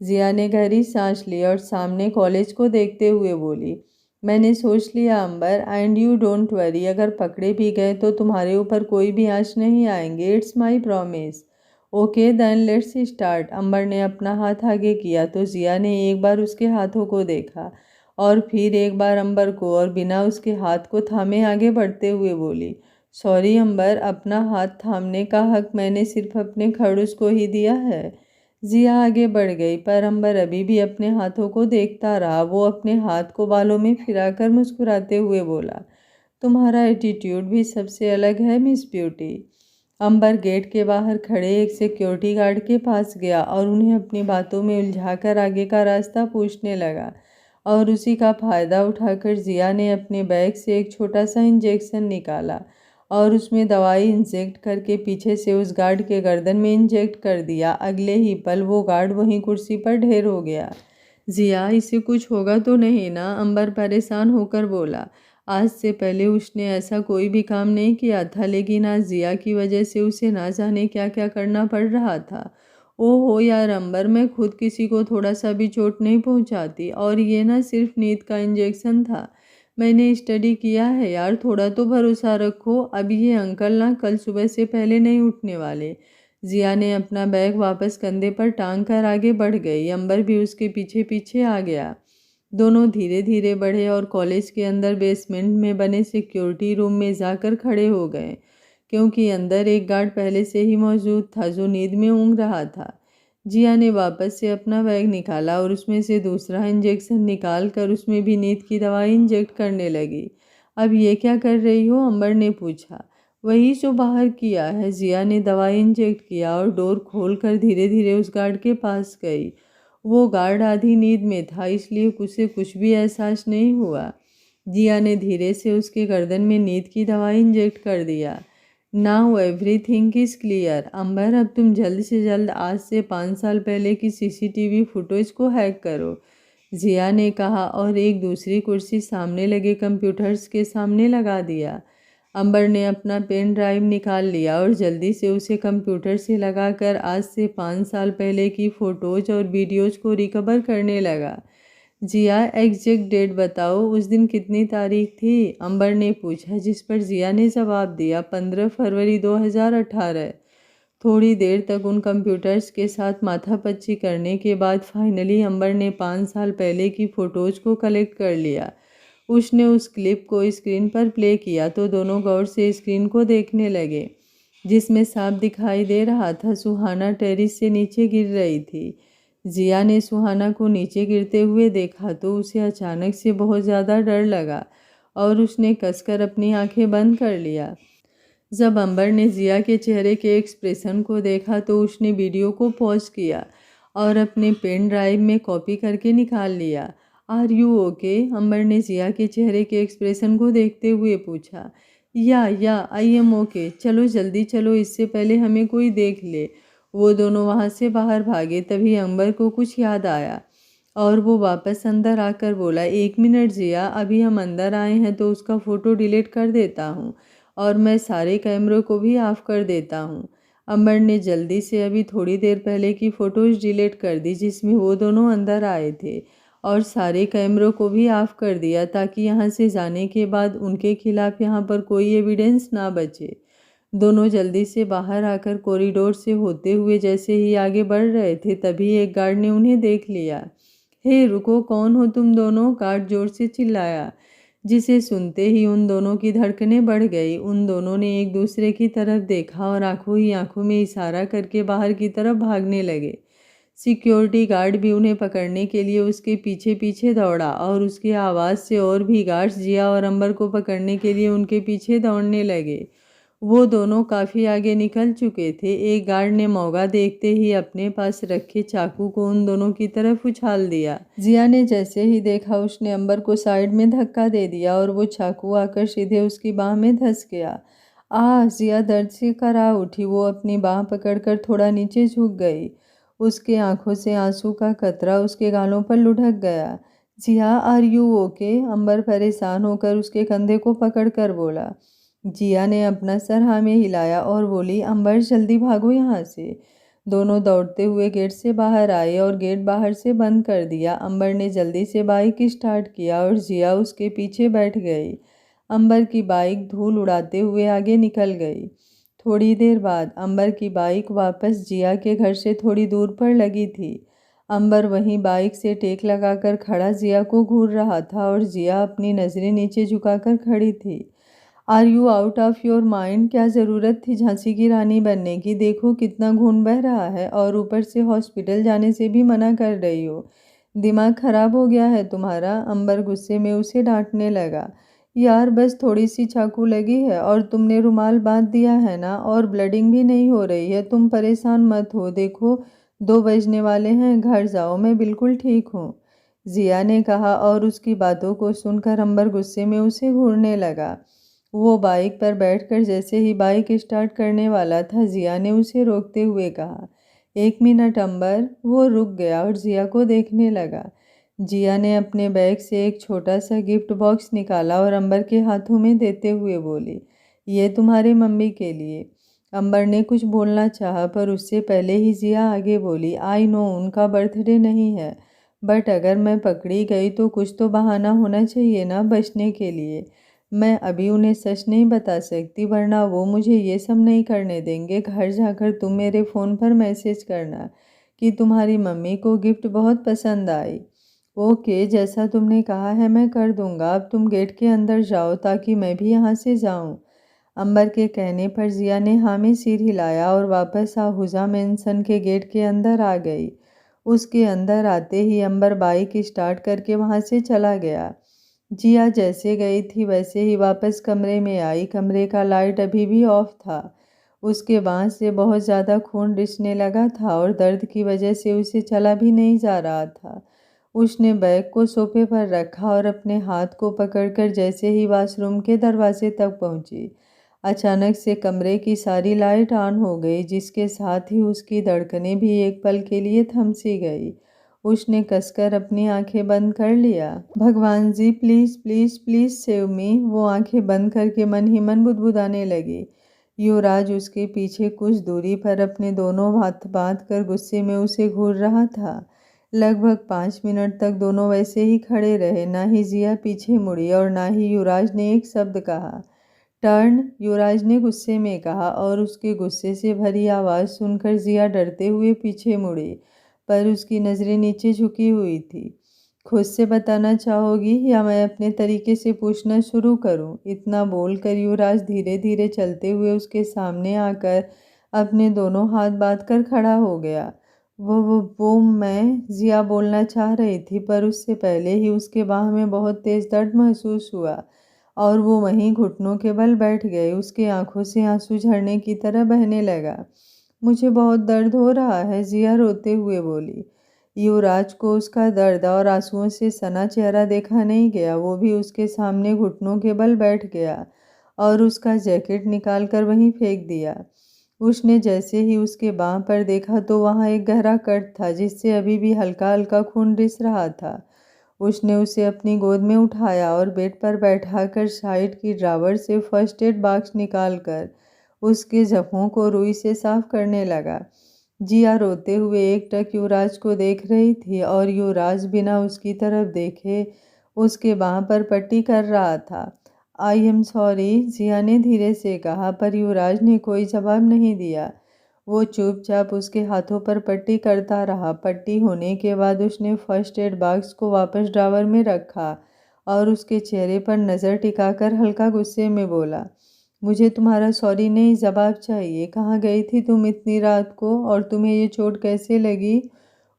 S1: जिया ने गहरी सांस ली और सामने कॉलेज को देखते हुए बोली, मैंने सोच लिया अंबर, एंड यू डोंट वरी, अगर पकड़े भी गए तो तुम्हारे ऊपर कोई भी आंच नहीं आएंगे, it's my promise. Okay then let's start. Ambar ने अपना हाथ आगे किया तो जिया ने एक बार उसके हाथों को देखा और फिर एक बार अंबर को और बिना उसके हाथ को थामे आगे बढ़ते हुए बोली, सॉरी अंबर, अपना हाथ थामने का हक मैंने सिर्फ अपने खड़ूस को ही दिया है। जिया आगे बढ़ गई पर अंबर अभी भी अपने हाथों को देखता रहा। वो अपने हाथ को बालों में फिराकर मुस्कुराते हुए बोला, तुम्हारा एटीट्यूड भी सबसे अलग है मिस ब्यूटी। अंबर गेट के बाहर खड़े एक सिक्योरिटी गार्ड के पास गया और उन्हें अपनी बातों में उलझाकर आगे का रास्ता पूछने लगा और उसी का फ़ायदा उठाकर जिया ने अपने बैग से एक छोटा सा इंजेक्शन निकाला और उसमें दवाई इंजेक्ट करके पीछे से उस गार्ड के गर्दन में इंजेक्ट कर दिया। अगले ही पल वो गार्ड वहीं कुर्सी पर ढेर हो गया। जिया, इसे कुछ होगा तो नहीं ना? अंबर परेशान होकर बोला। आज से पहले उसने ऐसा कोई भी काम नहीं किया था, लेकिन आज जिया की वजह से उसे ना जाने क्या क्या करना पड़ रहा था। ओहो यार अंबर, मैं खुद किसी को थोड़ा सा भी चोट नहीं पहुंचाती, और ये ना सिर्फ नींद का इंजेक्शन था। मैंने स्टडी किया है यार, थोड़ा तो भरोसा रखो। अब ये अंकल ना कल सुबह से पहले नहीं उठने वाले। जिया ने अपना बैग वापस कंधे पर टांग कर आगे बढ़ गई। अंबर भी उसके पीछे पीछे आ गया। दोनों धीरे धीरे बढ़े और कॉलेज के अंदर बेसमेंट में बने सिक्योरिटी रूम में जाकर खड़े हो गए, क्योंकि अंदर एक गार्ड पहले से ही मौजूद था जो नींद में ऊँग रहा था। जिया ने वापस से अपना बैग निकाला और उसमें से दूसरा इंजेक्शन निकाल कर उसमें भी नींद की दवाई इंजेक्ट करने लगी। अब ये क्या कर रही हो? अंबर ने पूछा। वही जो बाहर किया है। जिया ने दवाई इंजेक्ट किया और डोर खोलकर धीरे धीरे उस गार्ड के पास गई। वो गार्ड आधी नींद में था, इसलिए उसे कुछ भी एहसास नहीं हुआ। जिया ने धीरे से उसके गर्दन में नींद की दवाई इंजेक्ट कर दिया। Now everything is clear. Ambar, अब तुम जल्द से जल्द आज से 5 साल पहले की सीसीटीवी फुटेज को हैक करो, जिया ने कहा और एक दूसरी कुर्सी सामने लगे कंप्यूटर्स के सामने लगा दिया। अंबर ने अपना पेन ड्राइव निकाल लिया और जल्दी से उसे कंप्यूटर से लगाकर आज से 5 साल पहले की फ़ोटोज़ और वीडियोज़ को रिकवर करने लगा। जिया, एग्जैक्ट डेट बताओ, उस दिन कितनी तारीख थी? अंबर ने पूछा, जिस पर जिया ने जवाब दिया, 15 फरवरी 2018। थोड़ी देर तक उन कंप्यूटर्स के साथ माथापच्ची करने के बाद फाइनली अंबर ने 5 साल पहले की फ़ोटोज़ को कलेक्ट कर लिया। उसने उस क्लिप को स्क्रीन पर प्ले किया तो दोनों गौर से स्क्रीन को देखने लगे, जिसमें साफ दिखाई दे रहा था सुहाना टेरिस से नीचे गिर रही थी। जिया ने सुहाना को नीचे गिरते हुए देखा तो उसे अचानक से बहुत ज़्यादा डर लगा और उसने कसकर अपनी आंखें बंद कर लिया। जब अंबर ने जिया के चेहरे के एक्सप्रेशन को देखा तो उसने वीडियो को पॉज किया और अपने पेन ड्राइव में कॉपी करके निकाल लिया। Are you okay? अंबर ने जिया के चेहरे के एक्सप्रेशन को देखते हुए पूछा। या आई एम ओके, चलो जल्दी चलो, इससे पहले हमें कोई देख ले। वो दोनों वहाँ से बाहर भागे। तभी अंबर को कुछ याद आया और वो वापस अंदर आकर बोला, 1 मिनट जिया, अभी हम अंदर आए हैं तो उसका फ़ोटो डिलीट कर देता हूँ और मैं सारे कैमरों को भी ऑफ कर देता हूँ। अंबर ने जल्दी से अभी थोड़ी देर पहले की फ़ोटोज़ डिलीट कर दी जिसमें वो दोनों अंदर आए थे, और सारे कैमरों को भी ऑफ कर दिया ताकि यहाँ से जाने के बाद उनके खिलाफ यहाँ पर कोई एविडेंस ना बचे। दोनों जल्दी से बाहर आकर कॉरिडोर से होते हुए जैसे ही आगे बढ़ रहे थे तभी एक गार्ड ने उन्हें देख लिया। हे रुको, कौन हो तुम दोनों? गार्ड जोर से चिल्लाया, जिसे सुनते ही उन दोनों की धड़कनें बढ़ गई। उन दोनों ने एक दूसरे की तरफ देखा और आंखों ही आंखों में इशारा करके बाहर की तरफ भागने लगे। सिक्योरिटी गार्ड भी उन्हें पकड़ने के लिए उसके पीछे पीछे दौड़ा और उसकी आवाज़ से और भी गार्ड्स जिया और अंबर को पकड़ने के लिए उनके पीछे दौड़ने लगे। वो दोनों काफ़ी आगे निकल चुके थे। एक गार्ड ने मौका देखते ही अपने पास रखे चाकू को उन दोनों की तरफ उछाल दिया। जिया ने जैसे ही देखा उसने अंबर को साइड में धक्का दे दिया और वो चाकू आकर सीधे उसकी बाह में धंस गया। जिया दर्द से करा उठी। वो अपनी बाह पकड़कर थोड़ा नीचे झुक गई। उसके आंखों से आंसू का कतरा उसके गालों पर लुढ़क गया। जिया, आर यू ओके? अंबर परेशान होकर उसके कंधे को पकड़कर बोला। जिया ने अपना सर हाँ में हिलाया और बोली, अंबर जल्दी भागो यहाँ से। दोनों दौड़ते हुए गेट से बाहर आए और गेट बाहर से बंद कर दिया। अंबर ने जल्दी से बाइक स्टार्ट किया और जिया उसके पीछे बैठ गई। अंबर की बाइक धूल उड़ाते हुए आगे निकल गई। थोड़ी देर बाद अंबर की बाइक वापस जिया के घर से थोड़ी दूर पर लगी थी। अंबर वहीं बाइक से टेक लगाकर खड़ा जिया को घूर रहा था और जिया अपनी नज़रें नीचे झुकाकर खड़ी थी। Are you out of your mind? क्या ज़रूरत थी झांसी की रानी बनने की? देखो कितना खून बह रहा है और ऊपर से हॉस्पिटल जाने से भी मना कर रही हो। दिमाग खराब हो गया है तुम्हारा? अंबर गुस्से में उसे डांटने लगा। यार बस थोड़ी सी चाकू लगी है और तुमने रुमाल बांध दिया है ना, और ब्लडिंग भी नहीं हो रही है। तुम परेशान मत हो। देखो 2 बजने वाले हैं, घर जाओ, मैं बिल्कुल ठीक हूँ, जिया ने कहा और उसकी बातों को सुनकर अंबर गुस्से में उसे घूरने लगा। वो बाइक पर बैठकर जैसे ही बाइक स्टार्ट करने वाला था, जिया ने उसे रोकते हुए कहा, 1 मिनट अंबर। वो रुक गया और जिया को देखने लगा। जिया ने अपने बैग से एक छोटा सा गिफ्ट बॉक्स निकाला और अंबर के हाथों में देते हुए बोली, ये तुम्हारी मम्मी के लिए। अंबर ने कुछ बोलना चाहा पर उससे पहले ही जिया आगे बोली, आई नो उनका बर्थडे नहीं है, बट अगर मैं पकड़ी गई तो कुछ तो बहाना होना चाहिए ना बचने के लिए। मैं अभी उन्हें सच नहीं बता सकती वरना वो मुझे ये सब नहीं करने देंगे। घर जाकर तुम मेरे फ़ोन पर मैसेज करना कि तुम्हारी मम्मी को गिफ्ट बहुत पसंद आई। ओके, जैसा तुमने कहा है मैं कर दूंगा। अब तुम गेट के अंदर जाओ ताकि मैं भी यहाँ से जाऊँ। अंबर के कहने पर जिया ने हाँ में सिर हिलाया और वापस आहुजा मेंशन के गेट के अंदर आ गई। उसके अंदर आते ही अंबर बाइक स्टार्ट करके वहाँ से चला गया। जिया जैसे गई थी वैसे ही वापस कमरे में आई। कमरे का लाइट अभी भी ऑफ था। उसके बाँह से बहुत ज़्यादा खून रिसने लगा था और दर्द की वजह से उसे चला भी नहीं जा रहा था। उसने बैग को सोफे पर रखा और अपने हाथ को पकड़कर जैसे ही वॉशरूम के दरवाजे तक पहुंची, अचानक से कमरे की सारी लाइट ऑन हो गई, जिसके साथ ही उसकी धड़कनें भी एक पल के लिए थम सी गई। उसने कसकर अपनी आंखें बंद कर लिया। भगवान जी, please please please save me. वो आंखें बंद करके मन ही मन बुदबुदाने लगी। युवराज उसके पीछे कुछ दूरी पर अपने दोनों हाथ बांध कर गुस्से में उसे घूर रहा था। लगभग 5 मिनट तक दोनों वैसे ही खड़े रहे। ना ही जिया पीछे मुड़ी और ना ही युवराज ने एक शब्द कहा। टर्न, युवराज ने गुस्से में कहा और उसके गुस्से से भरी आवाज़ सुनकर जिया डरते हुए पीछे मुड़ी, पर उसकी नज़रें नीचे झुकी हुई थी। खुद से बताना चाहोगी या मैं अपने तरीके से पूछना शुरू करूं? इतना बोलकर युवराज धीरे धीरे चलते हुए उसके सामने आकर अपने दोनों हाथ बांधकर खड़ा हो गया। वो मैं जिया बोलना चाह रही थी, पर उससे पहले ही उसके बाह में बहुत तेज दर्द महसूस हुआ और वो वहीं घुटनों के बल बैठ गए। उसके आंखों से आंसू झरने की तरह बहने लगा। मुझे बहुत दर्द हो रहा है, जिया रोते हुए बोली। युवराज को उसका दर्द और आंसुओं से सना चेहरा देखा नहीं गया। वो भी उसके सामने घुटनों के बल बैठ गया और उसका जैकेट निकालकर वहीं फेंक दिया। उसने जैसे ही उसके बाह पर देखा तो वहाँ एक गहरा कट था जिससे अभी भी हल्का हल्का खून रिस रहा था। उसने उसे अपनी गोद में उठाया और बेड पर बैठाकर साइड की ड्रावर से फर्स्ट एड बॉक्स निकालकर उसके जख्मों को रुई से साफ करने लगा। जिया रोते हुए एकटक युवराज को देख रही थी और युवराज बिना उसकी तरफ देखे उसके बाह पर पट्टी कर रहा था। आई एम सॉरी, जिया ने धीरे से कहा, पर युवराज ने कोई जवाब नहीं दिया। वो चुपचाप उसके हाथों पर पट्टी करता रहा। पट्टी होने के बाद उसने फर्स्ट एड बॉक्स को वापस ड्रावर में रखा और उसके चेहरे पर नज़र टिकाकर हल्का गुस्से में बोला, मुझे तुम्हारा सॉरी नहीं, जवाब चाहिए। कहाँ गई थी तुम इतनी रात को और तुम्हें ये चोट कैसे लगी?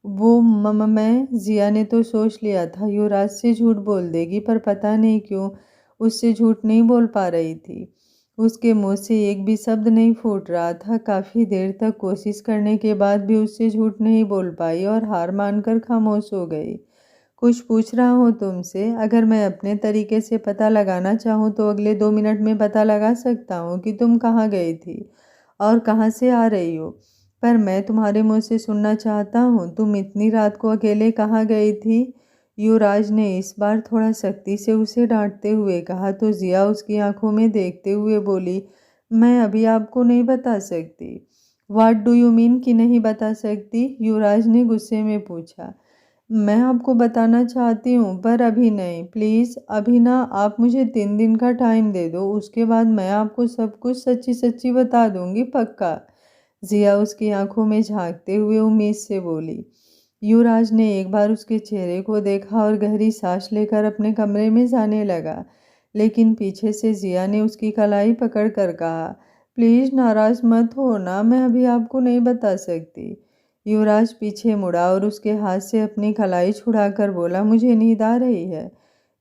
S1: वो मैं जिया ने तो सोच लिया था युवराज से झूठ बोल देगी, पर पता नहीं क्यों उससे झूठ नहीं बोल पा रही थी। उसके मुंह से एक भी शब्द नहीं फूट रहा था। काफ़ी देर तक कोशिश करने के बाद भी उससे झूठ नहीं बोल पाई और हार मानकर खामोश हो गई। कुछ पूछ रहा हूँ तुमसे, अगर मैं अपने तरीके से पता लगाना चाहूँ तो अगले 2 मिनट में पता लगा सकता हूँ कि तुम कहाँ गई थी और कहाँ से आ रही हो। पर मैं तुम्हारे मुंह से सुनना चाहता हूँ, तुम इतनी रात को अकेले कहाँ गई थी? युवराज ने इस बार थोड़ा सख्ती से उसे डांटते हुए कहा तो जिया उसकी आंखों में देखते हुए बोली, मैं अभी आपको नहीं बता सकती। व्हाट डू यू मीन कि नहीं बता सकती? युवराज ने गुस्से में पूछा। मैं आपको बताना चाहती हूँ पर अभी नहीं, प्लीज़ अभी ना। आप मुझे 3 दिन का टाइम दे दो, उसके बाद मैं आपको सब कुछ सच्ची सच्ची बता दूंगी, पक्का। जिया उसकी आंखों में झांकते हुए उम्मीद से बोली। युवराज ने एक बार उसके चेहरे को देखा और गहरी सांस लेकर अपने कमरे में जाने लगा, लेकिन पीछे से जिया ने उसकी कलाई पकड़ कर कहा, प्लीज़ नाराज़ मत हो ना, मैं अभी आपको नहीं बता सकती। युवराज पीछे मुड़ा और उसके हाथ से अपनी कलाई छुड़ाकर बोला, मुझे नींद आ रही है।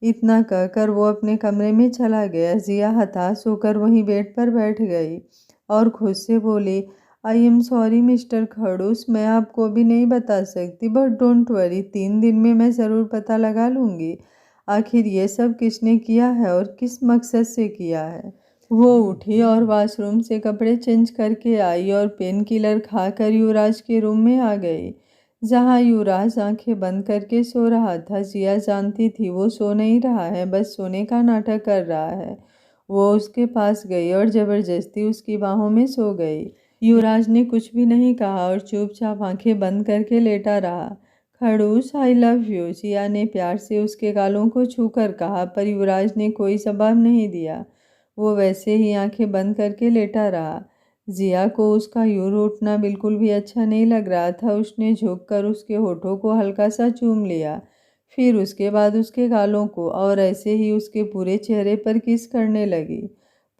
S1: इतना कहकर वो अपने कमरे में चला गया। जिया हताश होकर वहीं बेड पर बैठ गई और खुद से बोली, आई एम सॉरी मिस्टर खड़ूस, मैं आपको अभी नहीं बता सकती, बट डोंट वरी, 3 दिन में मैं ज़रूर पता लगा लूँगी आखिर ये सब किसने किया है और किस मकसद से किया है। वो उठी और वॉशरूम से कपड़े चेंज करके आई और पेन किलर खाकर युवराज के रूम में आ गई, जहाँ युवराज आंखें बंद करके सो रहा था। जिया जानती थी वो सो नहीं रहा है, बस सोने का नाटक कर रहा है। वो उसके पास गई और ज़बरदस्ती उसकी बाहों में सो गई। युवराज ने कुछ भी नहीं कहा और चुपचाप आंखें बंद करके लेटा रहा। खड़ूस, आई लव यू, जिया ने प्यार से उसके गालों को छूकर कहा, पर युवराज ने कोई जवाब नहीं दिया। वो वैसे ही आंखें बंद करके लेटा रहा। जिया को उसका यूं उठना बिल्कुल भी अच्छा नहीं लग रहा था। उसने झुककर उसके होठों को हल्का सा चूम लिया, फिर उसके बाद उसके गालों को, और ऐसे ही उसके पूरे चेहरे पर किस करने लगी।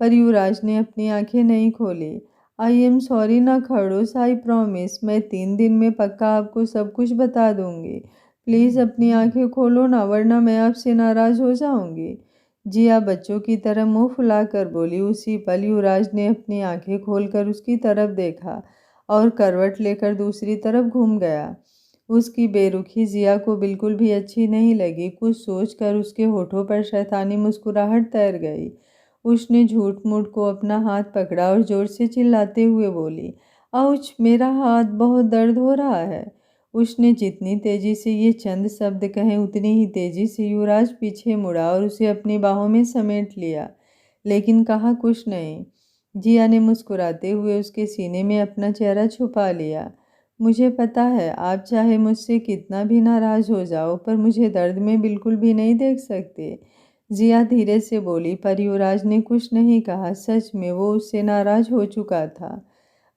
S1: पर युवराज ने अपनी आंखें नहीं खोली। आई एम सॉरी ना खड़ूस, आई प्रॉमिस, मैं 3 दिन में पक्का आपको सब कुछ बता दूंगी। प्लीज़ अपनी आंखें खोलो ना, वरना मैं आपसे नाराज़ हो जाऊंगी। जिया बच्चों की तरह मुंह फुलाकर बोली। उसी पल युवराज ने अपनी आंखें खोलकर उसकी तरफ देखा और करवट लेकर दूसरी तरफ घूम गया। उसकी बेरुखी जिया को बिल्कुल भी अच्छी नहीं लगी। कुछ सोचकर उसके होठों पर शैतानी मुस्कुराहट तैर गई। उसने झूठ मूठ को अपना हाथ पकड़ा और जोर से चिल्लाते हुए बोली, आउच, मेरा हाथ बहुत दर्द हो रहा है। उसने जितनी तेजी से ये चंद शब्द कहे उतनी ही तेजी से युवराज पीछे मुड़ा और उसे अपनी बाहों में समेट लिया, लेकिन कहा कुछ नहीं। जिया ने मुस्कुराते हुए उसके सीने में अपना चेहरा छुपा लिया। मुझे पता है आप चाहे मुझसे कितना भी नाराज हो जाओ, पर मुझे दर्द में बिल्कुल भी नहीं देख सकते। जिया धीरे से बोली, पर युवराज ने कुछ नहीं कहा। सच में वो उससे नाराज हो चुका था।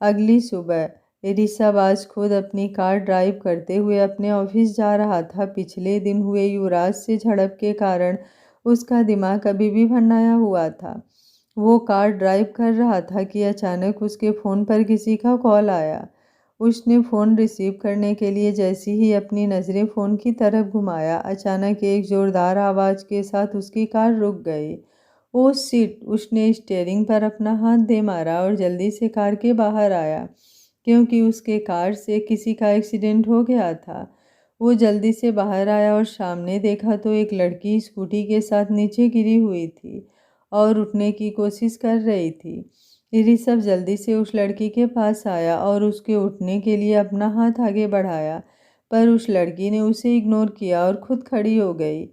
S1: अगली सुबह ऋषभ आज खुद अपनी कार ड्राइव करते हुए अपने ऑफिस जा रहा था। पिछले दिन हुए युवराज से झड़प के कारण उसका दिमाग अभी भी भन्नाया हुआ था। वो कार ड्राइव कर रहा था कि अचानक उसके फ़ोन पर किसी का कॉल आया। उसने फ़ोन रिसीव करने के लिए जैसी ही अपनी नज़रें फ़ोन की तरफ घुमाया, अचानक एक ज़ोरदार आवाज़ के साथ उसकी कार रुक गई। Oh shit! उसने स्टीयरिंग पर अपना हाथ दे मारा और जल्दी से कार के बाहर आया, क्योंकि उसके कार से किसी का एक्सीडेंट हो गया था। वो जल्दी से बाहर आया और सामने देखा तो एक लड़की स्कूटी के साथ नीचे गिरी हुई थी और उठने की कोशिश कर रही थी। ऋषभ जल्दी से उस लड़की के पास आया और उसके उठने के लिए अपना हाथ आगे बढ़ाया, पर उस लड़की ने उसे इग्नोर किया और खुद खड़ी हो गई।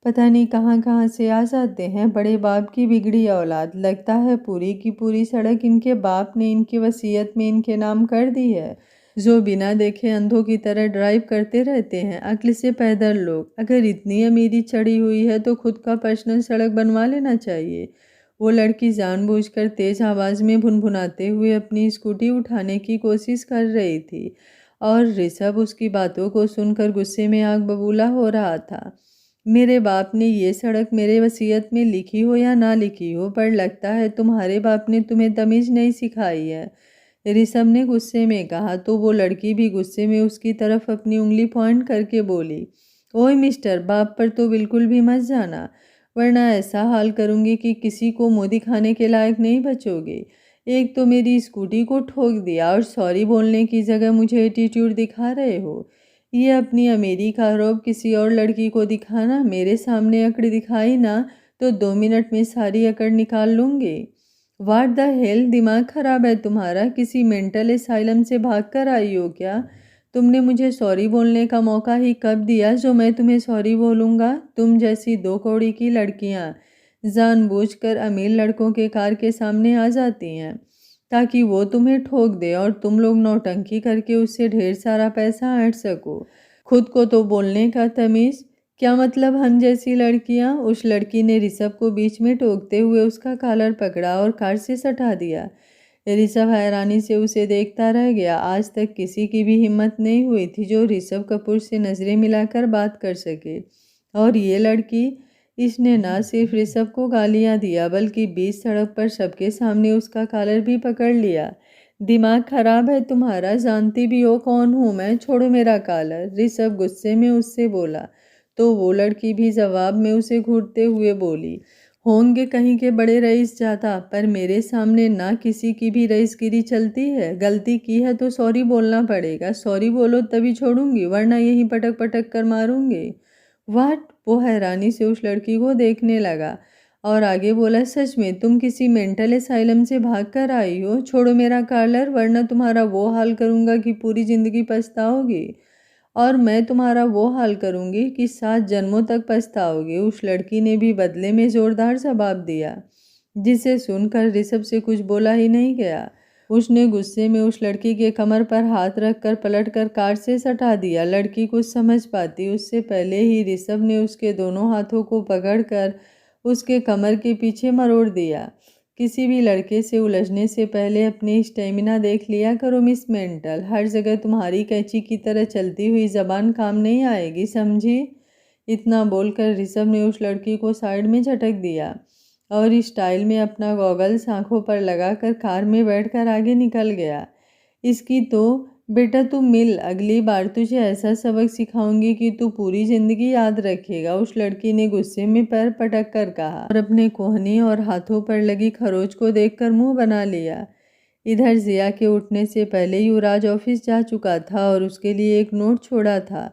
S1: पता नहीं कहाँ कहाँ से आ जाते हैं बड़े बाप की बिगड़ी औलाद। लगता है पूरी की पूरी सड़क इनके बाप ने इनकी वसीयत में इनके नाम कर दी है। जो बिना देखे अंधों की तरह ड्राइव करते रहते हैं, अक्ल से पैदल लोग। अगर इतनी अमीरी चढ़ी हुई है तो खुद का पर्सनल सड़क बनवा लेना चाहिए। वो लड़की जानबूझकर तेज आवाज़ में भुनभुनाते हुए अपनी स्कूटी उठाने की कोशिश कर रही थी और ऋषभ उसकी बातों को सुनकर गुस्से में आग बबूला हो रहा था। मेरे बाप ने ये सड़क मेरे वसीयत में लिखी हो या ना लिखी हो, पर लगता है तुम्हारे बाप ने तुम्हें तमीज़ नहीं सिखाई है। ऋषभ ने गुस्से में कहा तो वो लड़की भी गुस्से में उसकी तरफ अपनी उंगली पॉइंट करके बोली, ओए मिस्टर, बाप पर तो बिल्कुल भी मत जाना, वरना ऐसा हाल करूंगी कि किसी को मुंह दिखाने के लायक नहीं बचोगे। एक तो मेरी स्कूटी को ठोक दिया और सॉरी बोलने की जगह मुझे एटीट्यूड दिखा रहे हो। ये अपनी अमीरी का रौब किसी और लड़की को दिखाना, मेरे सामने अकड़ दिखाई ना तो 2 मिनट में सारी अकड़ निकाल लूंगी। व्हाट द हेल, दिमाग खराब है तुम्हारा? किसी मेंटल असाइलम से भाग कर आई हो क्या? तुमने मुझे सॉरी बोलने का मौका ही कब दिया जो मैं तुम्हें सॉरी बोलूँगा? तुम जैसी 2 कौड़ी की लड़कियाँ जानबूझकर अमीर लड़कों के कार के सामने आ जाती हैं ताकि वो तुम्हें ठोक दे और तुम लोग नौटंकी करके उससे ढेर सारा पैसा ऐंठ सको। खुद को तो बोलने का तमीज़, क्या मतलब हम जैसी लड़कियां? उस लड़की ने ऋषभ को बीच में टोकते हुए उसका कॉलर पकड़ा और कार से सटा दिया। ऋषभ हैरानी से उसे देखता रह गया। आज तक किसी की भी हिम्मत नहीं हुई थी जो ऋषभ कपूर से नज़रें मिलाकर बात कर सके, और ये लड़की, इसने न सिर्फ ऋषभ को गालियां दिया बल्कि बीच सड़क पर सबके सामने उसका कॉलर भी पकड़ लिया। दिमाग खराब है तुम्हारा? जानती भी हो कौन हूँ मैं? छोड़ो मेरा कॉलर, ऋषभ गुस्से में उससे बोला। तो वो लड़की भी जवाब में उसे घूरते हुए बोली, होंगे कहीं के बड़े रईस ज़्यादा, पर मेरे सामने ना किसी की भी रईसगिरी चलती है। गलती की है तो सॉरी बोलना पड़ेगा, सॉरी बोलो तभी छोड़ूंगी, वरना यहीं पटक पटक कर मारूंगी। वाट? वो हैरानी से उस लड़की को देखने लगा और आगे बोला, सच में तुम किसी मेंटल असाइलम से भाग कर आई हो? छोड़ो मेरा कॉलर, वरना तुम्हारा वो हाल करूँगा कि पूरी ज़िंदगी पछताओगी, और मैं तुम्हारा वो हाल करूँगी कि 7 जन्मों तक पछताओगे। उस लड़की ने भी बदले में ज़ोरदार जवाब दिया, जिसे सुनकर ऋषभ से कुछ बोला ही नहीं गया। उसने गुस्से में उस लड़की के कमर पर हाथ रखकर पलटकर कार से सटा दिया। लड़की कुछ समझ पाती उससे पहले ही ऋषभ ने उसके दोनों हाथों को पकड़कर उसके कमर के पीछे मरोड़ दिया। किसी भी लड़के से उलझने से पहले अपनी स्टेमिना देख लिया करो मिस मेंटल, हर जगह तुम्हारी कैंची की तरह चलती हुई जबान काम नहीं आएगी, समझी? इतना बोलकर ऋषभ ने उस लड़की को साइड में झटक दिया और स्टाइल में अपना गॉगल्स आंखों पर लगाकर कार में बैठकर आगे निकल गया। इसकी तो बेटा तू मिल, अगली बार तुझे ऐसा सबक सिखाऊंगी कि तू पूरी जिंदगी याद रखेगा, उस लड़की ने गुस्से में पैर पटक कर कहा और अपने कोहनी और हाथों पर लगी खरोच को देखकर मुंह बना लिया। इधर जिया के उठने से पहले युवराज ऑफिस जा चुका था और उसके लिए एक नोट छोड़ा था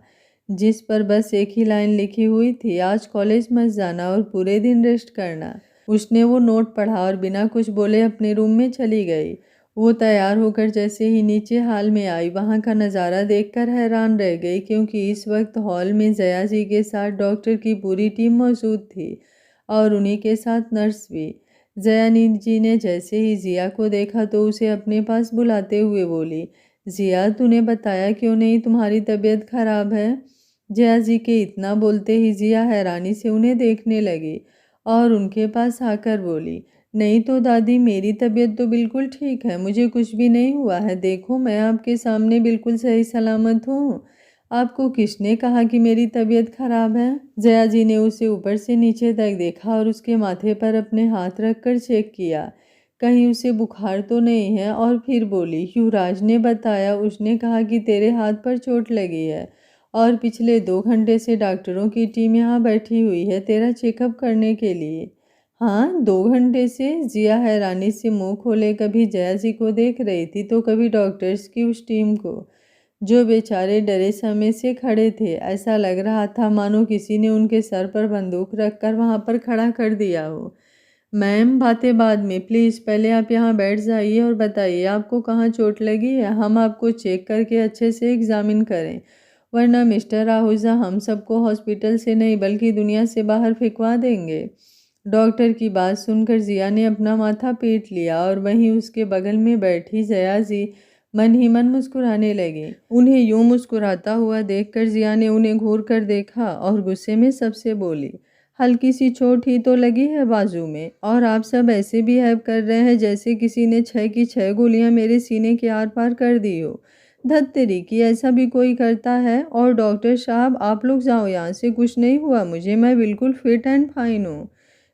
S1: जिस पर बस एक ही लाइन लिखी हुई थी, आज कॉलेज मत जाना और पूरे दिन रेस्ट करना। उसने वो नोट पढ़ा और बिना कुछ बोले अपने रूम में चली गई। वो तैयार होकर जैसे ही नीचे हॉल में आई, वहाँ का नज़ारा देखकर हैरान रह गई, क्योंकि इस वक्त हॉल में जया जी के साथ डॉक्टर की पूरी टीम मौजूद थी और उन्हीं के साथ नर्स भी। जया जी ने जैसे ही जिया को देखा तो उसे अपने पास बुलाते हुए बोली, जिया तूने बताया क्यों नहीं तुम्हारी तबीयत खराब है? जया जी के इतना बोलते ही जिया हैरानी से उन्हें देखने लगी और उनके पास आकर बोली, नहीं तो दादी, मेरी तबीयत तो बिल्कुल ठीक है, मुझे कुछ भी नहीं हुआ है, देखो मैं आपके सामने बिल्कुल सही सलामत हूँ। आपको किसने कहा कि मेरी तबीयत खराब है? जया जी ने उसे ऊपर से नीचे तक देखा और उसके माथे पर अपने हाथ रखकर चेक किया, कहीं उसे बुखार तो नहीं है, और फिर बोली, युवराज ने बताया, उसने कहा कि तेरे हाथ पर चोट लगी है और पिछले 2 घंटे से डॉक्टरों की टीम यहाँ बैठी हुई है तेरा चेकअप करने के लिए। हाँ, 2 घंटे से? जिया हैरानी से मुंह खोले कभी जया जी को देख रही थी तो कभी डॉक्टर्स की उस टीम को, जो बेचारे डरे समय से खड़े थे। ऐसा लग रहा था मानो किसी ने उनके सर पर बंदूक रखकर वहां पर खड़ा कर दिया हो। मैम, बातें बाद में, प्लीज़ पहले आप यहाँ बैठ जाइए और बताइए आपको कहाँ चोट लगी है, हम आपको चेक करके अच्छे से एग्जामिन करें, वरना मिस्टर आहूजा हम सबको हॉस्पिटल से नहीं बल्कि दुनिया से बाहर फेंकवा देंगे। डॉक्टर की बात सुनकर जिया ने अपना माथा पीट लिया और वहीं उसके बगल में बैठी जया जी मन ही मन मुस्कुराने लगे। उन्हें यूं मुस्कुराता हुआ देखकर जिया ने उन्हें घूर कर देखा और गुस्से में सबसे बोली, हल्की सी चोट ही तो लगी है बाजू में, और आप सब ऐसे बिहेव कर रहे हैं जैसे किसी ने 6 की 6 गोलियां मेरे सीने के आर पार कर दी हो। धत्तेरी की, ऐसा भी कोई करता है? और डॉक्टर साहब आप लोग जाओ यहाँ से, कुछ नहीं हुआ मुझे, मैं बिल्कुल फिट एंड फाइन हूँ।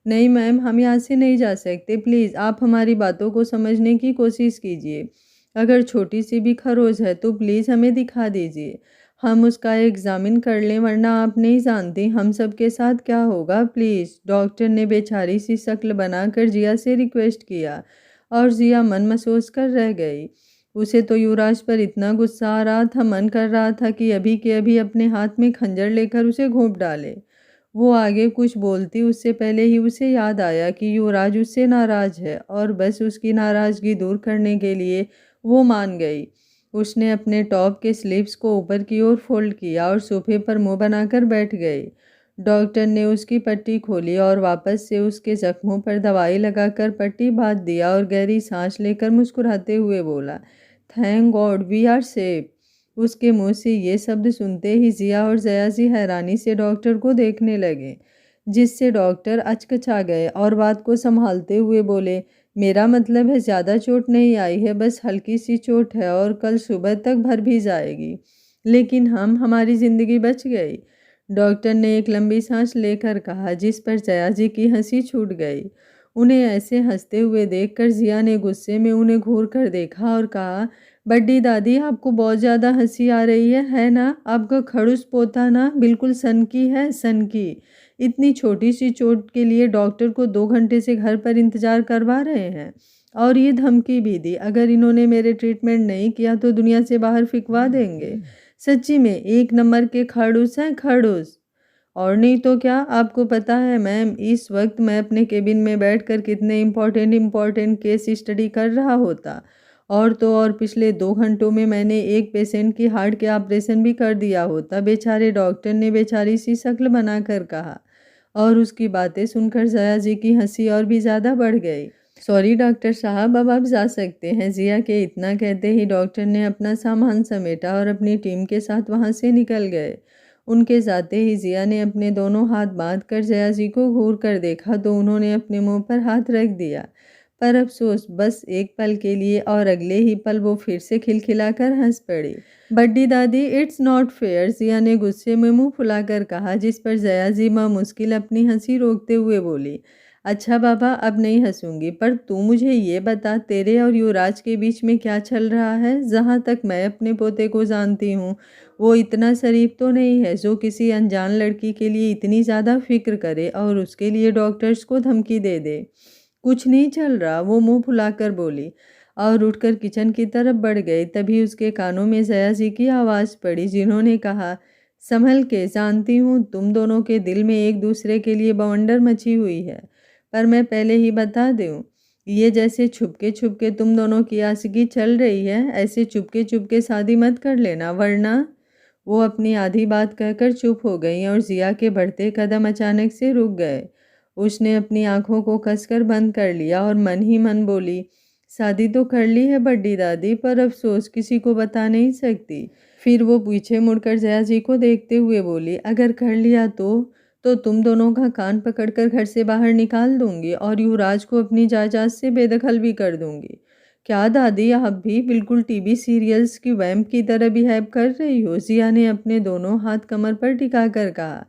S1: नहीं मैम, हम यहाँ से नहीं जा सकते, प्लीज़ आप हमारी बातों को समझने की कोशिश कीजिए। अगर छोटी सी भी खरोच है तो प्लीज़ हमें दिखा दीजिए, हम उसका एग्ज़ामिन कर लें, वरना आप नहीं जानती हम सब के साथ क्या होगा, प्लीज़। डॉक्टर ने बेचारी सी शक्ल बनाकर जिया से रिक्वेस्ट किया और जिया मन महसूस कर रह गई। उसे तो युवराज पर इतना गुस्सा आ रहा था, मन कर रहा था कि अभी के अभी अपने हाथ में खंजर लेकर उसे घोंप डाले। वो आगे कुछ बोलती उससे पहले ही उसे याद आया कि युवराज उससे नाराज़ है और बस उसकी नाराज़गी दूर करने के लिए वो मान गई। उसने अपने टॉप के स्लीव्स को ऊपर की ओर फोल्ड किया और सोफे पर मुंह बनाकर बैठ गई। डॉक्टर ने उसकी पट्टी खोली और वापस से उसके जख्मों पर दवाई लगाकर पट्टी बांध दिया और गहरी सांस लेकर मुस्कुराते हुए बोला, thank God we are safe. उसके मुंह से ये शब्द सुनते ही जिया और जयाजी हैरानी से डॉक्टर को देखने लगे, जिससे डॉक्टर अचकचा गए और बात को संभालते हुए बोले, मेरा मतलब है ज़्यादा चोट नहीं आई है, बस हल्की सी चोट है और कल सुबह तक भर भी जाएगी, लेकिन हमारी ज़िंदगी बच गई। डॉक्टर ने एक लंबी सांस लेकर कहा, जिस पर जयाजी की हंसी छूट गई। उन्हें ऐसे हंसते हुए देखकर जिया ने गुस्से में उन्हें घूर कर देखा और कहा, बड्डी दादी आपको बहुत ज़्यादा हंसी आ रही है ना? आपका खड़ूस पोता ना बिल्कुल सनकी है, सनकी। इतनी छोटी सी चोट के लिए डॉक्टर को 2 घंटे से घर पर इंतज़ार करवा रहे हैं और ये धमकी भी दी, अगर इन्होंने मेरे ट्रीटमेंट नहीं किया तो दुनिया से बाहर फिकवा देंगे। सच्ची में एक नंबर के खड़ूस हैं, खड़ूस। और नहीं तो क्या, आपको पता है मैम, इस वक्त मैं अपने केबिन में बैठकर कितने इम्पोर्टेंट केस स्टडी कर रहा होता। और तो और पिछले 2 घंटों में मैंने एक पेशेंट की हार्ट के ऑपरेशन भी कर दिया होता, बेचारे डॉक्टर ने बेचारी सी शक्ल बनाकर कहा। और उसकी बातें सुनकर जया जी की हंसी और भी ज़्यादा बढ़ गई। सॉरी डॉक्टर साहब, अब आप जा सकते हैं। जिया के इतना कहते ही डॉक्टर ने अपना सामान समेटा और अपनी टीम के साथ वहाँ से निकल गए। उनके जाते ही जिया ने अपने दोनों हाथ बांधकर जया जी को घूर कर देखा तो उन्होंने अपने मुंह पर हाथ रख दिया। पर अफसोस बस एक पल के लिए, और अगले ही पल वो फिर से खिलखिलाकर हंस पड़ी। बड्डी दादी इट्स नॉट फेयर, जिया ने गुस्से में मुंह फुलाकर कहा, जिस पर जया जी मुश्किल अपनी हंसी रोकते हुए बोली, अच्छा बाबा अब नहीं हंसूंगी, पर तू मुझे ये बता तेरे और युवराज के बीच में क्या चल रहा है। जहाँ तक मैं अपने पोते को जानती हूँ वो इतना शरीफ तो नहीं है जो किसी अनजान लड़की के लिए इतनी ज़्यादा फिक्र करे और उसके लिए डॉक्टर्स को धमकी दे दे। कुछ नहीं चल रहा, वो मुंह फुलाकर बोली और उठकर किचन की तरफ बढ़ गई। तभी उसके कानों में जया जी की आवाज़ पड़ी, जिन्होंने कहा, संभल के, जानती हूँ तुम दोनों के दिल में एक दूसरे के लिए बवंडर मची हुई है, पर मैं पहले ही बता दूँ, ये जैसे छुपके तुम दोनों की आशिकी चल रही है, ऐसे चुपके शादी मत कर लेना, वरना। वो अपनी आधी बात कहकर चुप हो गई और जिया के बढ़ते कदम अचानक से रुक गए। उसने अपनी आंखों को कसकर बंद कर लिया और मन ही मन बोली, शादी तो कर ली है बड्डी दादी, पर अफसोस किसी को बता नहीं सकती। फिर वो पीछे मुड़कर जया जी को देखते हुए बोली, अगर कर लिया तो तुम दोनों का कान पकड़कर घर से बाहर निकाल दूंगी और युवराज को अपनी जायदाद से बेदखल भी कर दूंगी। क्या दादी, आप भी बिल्कुल टीवी सीरियल्स की वैम्प की तरह बिहेव कर रही हो, जिया ने अपने दोनों हाथ कमर पर टिका कर कहा।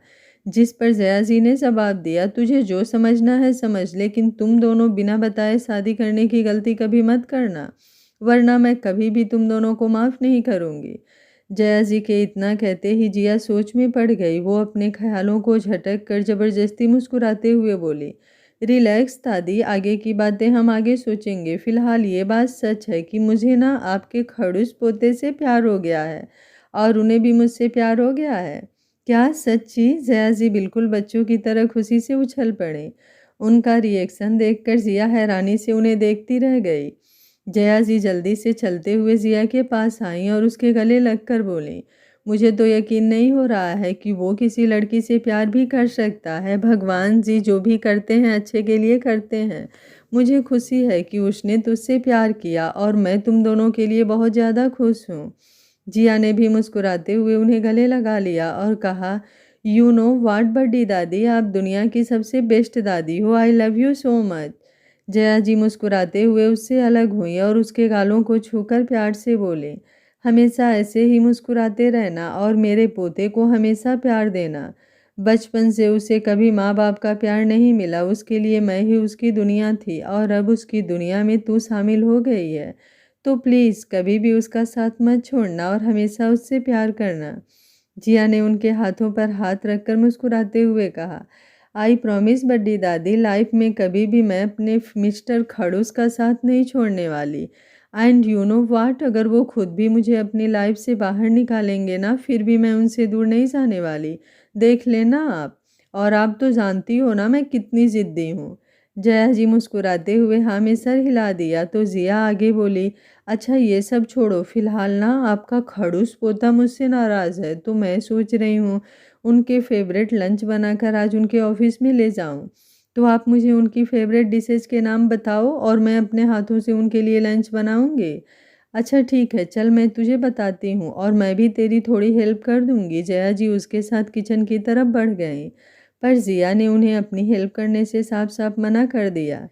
S1: जिस पर जया जी ने जवाब दिया, तुझे जो समझना है समझ, लेकिन तुम दोनों बिना बताए शादी करने की गलती कभी मत करना, वरना मैं कभी भी तुम दोनों को माफ़ नहीं करूँगी। जया जी के इतना कहते ही जिया सोच में पड़ गई। वो अपने ख्यालों को झटक कर जबरदस्ती मुस्कुराते हुए बोली, रिलैक्स दादी, आगे की बातें हम आगे सोचेंगे। फ़िलहाल ये बात सच है कि मुझे ना आपके खड़ूस पोते से प्यार हो गया है और उन्हें भी मुझसे प्यार हो गया है। क्या सच्ची? जया जी बिल्कुल बच्चों की तरह खुशी से उछल पड़े। उनका रिएक्शन देखकर जिया हैरानी से उन्हें देखती रह गई। जया जी जल्दी से चलते हुए जिया के पास आईं और उसके गले लगकर बोलीं, मुझे तो यकीन नहीं हो रहा है कि वो किसी लड़की से प्यार भी कर सकता है। भगवान जी जो भी करते हैं अच्छे के लिए करते हैं। मुझे खुशी है कि उसने तुझसे प्यार किया और मैं तुम दोनों के लिए बहुत ज़्यादा खुश हूँ। जिया ने भी मुस्कुराते हुए उन्हें गले लगा लिया और कहा, यू नो व्हाट बड्डी दादी, आप दुनिया की सबसे बेस्ट दादी हो, I love you so much. Jaya ji मुस्कुराते हुए उससे अलग हुई और उसके गालों को छूकर प्यार से बोले, हमेशा ऐसे ही मुस्कुराते रहना और मेरे पोते को हमेशा प्यार देना। बचपन से उसे कभी माँ बाप का प्यार नहीं मिला, उसके लिए मैं ही उसकी दुनिया थी और अब उसकी दुनिया में तू शामिल हो गई है, तो प्लीज़ कभी भी उसका साथ मत छोड़ना और हमेशा उससे प्यार करना। जिया ने उनके हाथों पर हाथ रखकर मुस्कुराते हुए कहा, आई प्रॉमिस बड्डी दादी, लाइफ में कभी भी मैं अपने मिस्टर खड़ूस का साथ नहीं छोड़ने वाली। एंड यू नो व्हाट, अगर वो खुद भी मुझे अपनी लाइफ से बाहर निकालेंगे ना, फिर भी मैं उनसे दूर नहीं जाने वाली। देख लेना आप। और आप तो जानती हो ना मैं कितनी ज़िद्दी हूँ। जया जी मुस्कुराते हुए हाँ में सर हिला दिया तो जिया आगे बोली, अच्छा ये सब छोड़ो, फिलहाल ना आपका खड़ूस पोता मुझसे नाराज़ है, तो मैं सोच रही हूँ उनके फेवरेट लंच बनाकर आज उनके ऑफिस में ले जाऊँ। तो आप मुझे उनकी फेवरेट डिशेज़ के नाम बताओ और मैं अपने हाथों से उनके लिए लंच बनाऊँगी। अच्छा ठीक है, चल मैं तुझे बताती हूँ और मैं भी तेरी थोड़ी हेल्प कर दूँगी। जया जी उसके साथ किचन की तरफ बढ़ गईं, पर जिया ने उन्हें अपनी हेल्प करने से साफ-साफ मना कर दिया।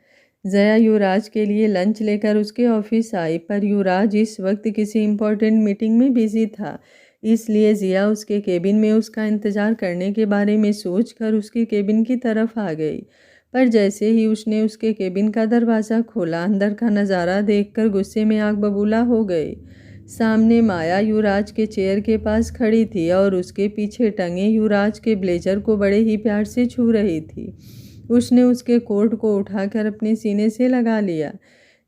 S1: जया युवराज के लिए लंच लेकर उसके ऑफिस आई, पर युवराज इस वक्त किसी इम्पोर्टेंट मीटिंग में बिजी था, इसलिए जिया उसके केबिन में उसका इंतज़ार करने के बारे में सोचकर उसके केबिन की तरफ आ गई। पर जैसे ही उसने उसके केबिन का दरवाज़ा खोला, अंदर का नज़ारा देखकर गुस्से में आग बबूला हो गई। सामने माया युवराज के चेयर के पास खड़ी थी और उसके पीछे टंगे युवराज के ब्लेजर को बड़े ही प्यार से छू रही थी। उसने उसके कोट को उठाकर अपने सीने से लगा लिया।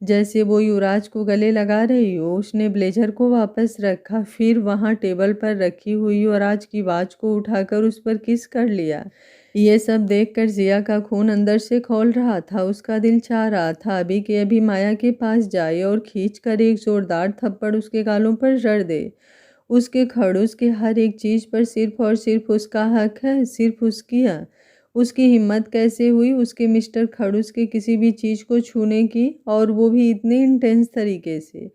S1: जैसे वो युवराज को गले लगा रही हो, उसने ब्लेजर को वापस रखा, फिर वहाँ टेबल पर रखी हुई युवराज की वॉच को उठाकर उस पर किस कर लिया। ये सब देखकर जिया का खून अंदर से खौल रहा था। उसका दिल चाह रहा था अभी के अभी माया के पास जाए और खींचकर एक जोरदार थप्पड़ उसके गालों पर जड़ दे। उसके खड़ूस के हर एक चीज़ पर सिर्फ और सिर्फ उसका हक है, सिर्फ उसकी है। उसकी हिम्मत कैसे हुई उसके मिस्टर खड़ूस के किसी भी चीज़ को छूने की, और वो भी इतने इंटेंस तरीके से।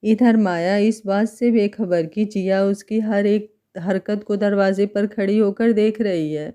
S1: इधर माया इस बात से बेखबर कि जिया उसकी हर एक हरकत को दरवाजे पर खड़ी होकर देख रही है।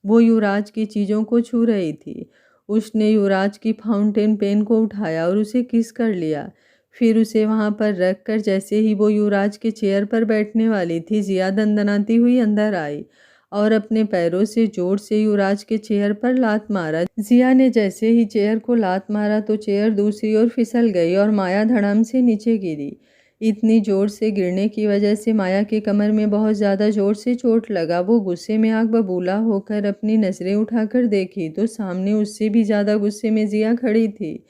S1: वो युवराज की चीज़ों को छू रही थी। उसने युवराज की फाउंटेन पेन को उठाया और उसे किस कर लिया। फिर उसे वहाँ पर रख कर जैसे ही वो युवराज के चेयर पर बैठने वाली थी, जिया दंदनाती हुई अंदर आई और अपने पैरों से जोर से युवराज के चेयर पर लात मारा। जिया ने जैसे ही चेयर को लात मारा तो चेयर दूसरी ओर फिसल गई और माया धड़ाम से नीचे गिरी। इतनी जोर से गिरने की वजह से माया के कमर में बहुत ज़्यादा जोर से चोट लगा। वो गुस्से में आग बबूला होकर अपनी नज़रें उठाकर देखी तो सामने उससे भी ज़्यादा गुस्से में जिया खड़ी थी,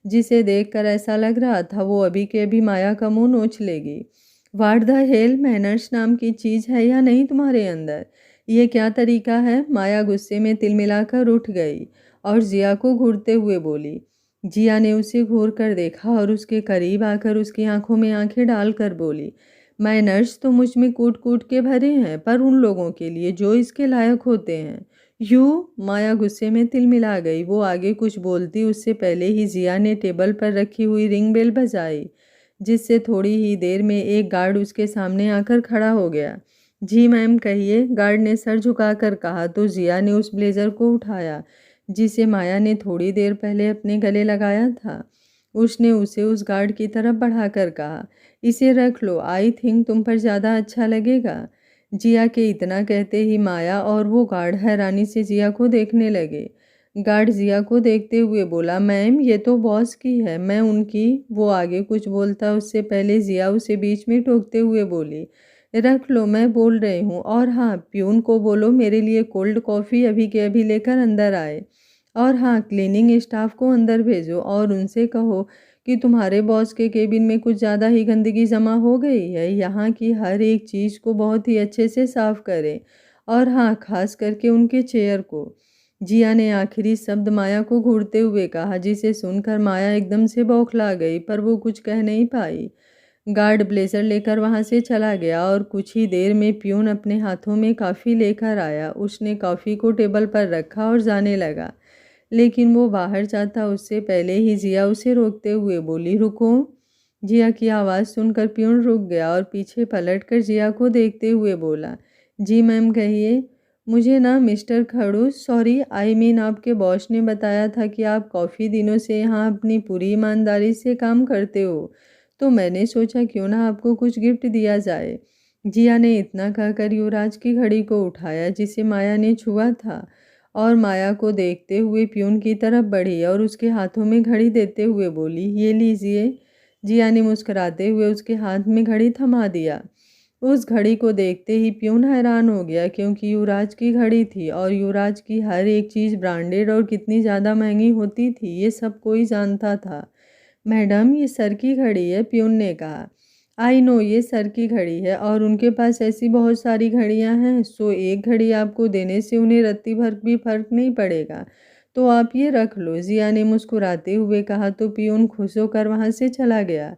S1: जिसे देखकर ऐसा लग रहा था वो अभी के अभी माया का मुंह नोच लेगी। व्हाट द हेल, मैनर्स नाम की चीज़ है या नहीं तुम्हारे अंदर? ये क्या तरीका है? माया गुस्से में तिलमिलाकर उठ गई और जिया को घूरते हुए बोली। जिया ने उसे घूर कर देखा और उसके करीब आकर उसकी आंखों में आंखें डालकर बोली, मैनर्स तो मुझ में कूट कूट के भरे हैं, पर उन लोगों के लिए जो इसके लायक होते हैं। माया गुस्से में तिलमिला गई। वो आगे कुछ बोलती उससे पहले ही जिया ने टेबल पर रखी हुई रिंग बेल बजाई, जिससे थोड़ी ही देर में एक गार्ड उसके सामने आकर खड़ा हो गया। जी मैम कहिए, गार्ड ने सर झुकाकर कहा तो जिया ने उस ब्लेजर को उठाया जिसे माया ने थोड़ी देर पहले अपने गले लगाया था। उसने उसे उस गार्ड की तरफ बढ़ाकर कहा, इसे रख लो, आई थिंक तुम पर ज़्यादा अच्छा लगेगा। जिया के इतना कहते ही माया और वो गार्ड हैरानी से जिया को देखने लगे। गार्ड जिया को देखते हुए बोला, मैम ये तो बॉस की है, मैं उनकी। वो आगे कुछ बोलता उससे पहले जिया उसे बीच में टोकते हुए बोली, रख लो, मैं बोल रही हूँ। और हाँ, प्यून को बोलो मेरे लिए कोल्ड कॉफ़ी अभी के अभी लेकर अंदर आए। और हाँ, क्लीनिंग स्टाफ को अंदर भेजो और उनसे कहो कि तुम्हारे बॉस के केबिन में कुछ ज़्यादा ही गंदगी जमा हो गई है। यहाँ की हर एक चीज़ को बहुत ही अच्छे से साफ करें। और हाँ, खास करके उनके चेयर को। जिया ने आखिरी शब्द माया को घूरते हुए कहा, जिसे सुनकर माया एकदम से बौखला गई, पर वो कुछ कह नहीं पाई। गार्ड ब्लेजर लेकर वहाँ से चला गया और कुछ ही देर में प्यून अपने हाथों में कॉफ़ी लेकर आया। उसने कॉफ़ी को टेबल पर रखा और जाने लगा, लेकिन वो बाहर जाता उससे पहले ही जिया उसे रोकते हुए बोली, रुको। जिया की आवाज़ सुनकर प्यून रुक गया और पीछे पलटकर जिया को देखते हुए बोला, जी मैम कहिए। मुझे ना मिस्टर खड़ूस, सॉरी आई मीन आपके बॉस ने बताया था कि आप काफ़ी दिनों से यहाँ अपनी पूरी ईमानदारी से काम करते हो, तो मैंने सोचा क्यों ना आपको कुछ गिफ्ट दिया जाए। जिया ने इतना कहकर युवराज की घड़ी को उठाया जिसे माया ने छुआ था और माया को देखते हुए प्यून की तरफ बढ़ी और उसके हाथों में घड़ी देते हुए बोली, ये लीजिए। जिया ने मुस्कुराते हुए उसके हाथ में घड़ी थमा दिया। उस घड़ी को देखते ही प्यून हैरान हो गया, क्योंकि युवराज की घड़ी थी और युवराज की हर एक चीज़ ब्रांडेड और कितनी ज़्यादा महंगी होती थी ये सब कोई जानता था। मैडम, ये सर की घड़ी है, प्यून ने कहा। आई नो, ये सर की घड़ी है और उनके पास ऐसी बहुत सारी घड़ियां हैं, सो एक घड़ी आपको देने से उन्हें रत्ती भर भी फर्क नहीं पड़ेगा, तो आप ये रख लो, जिया ने मुस्कुराते हुए कहा। तो प्यून खुश होकर वहाँ से चला गया।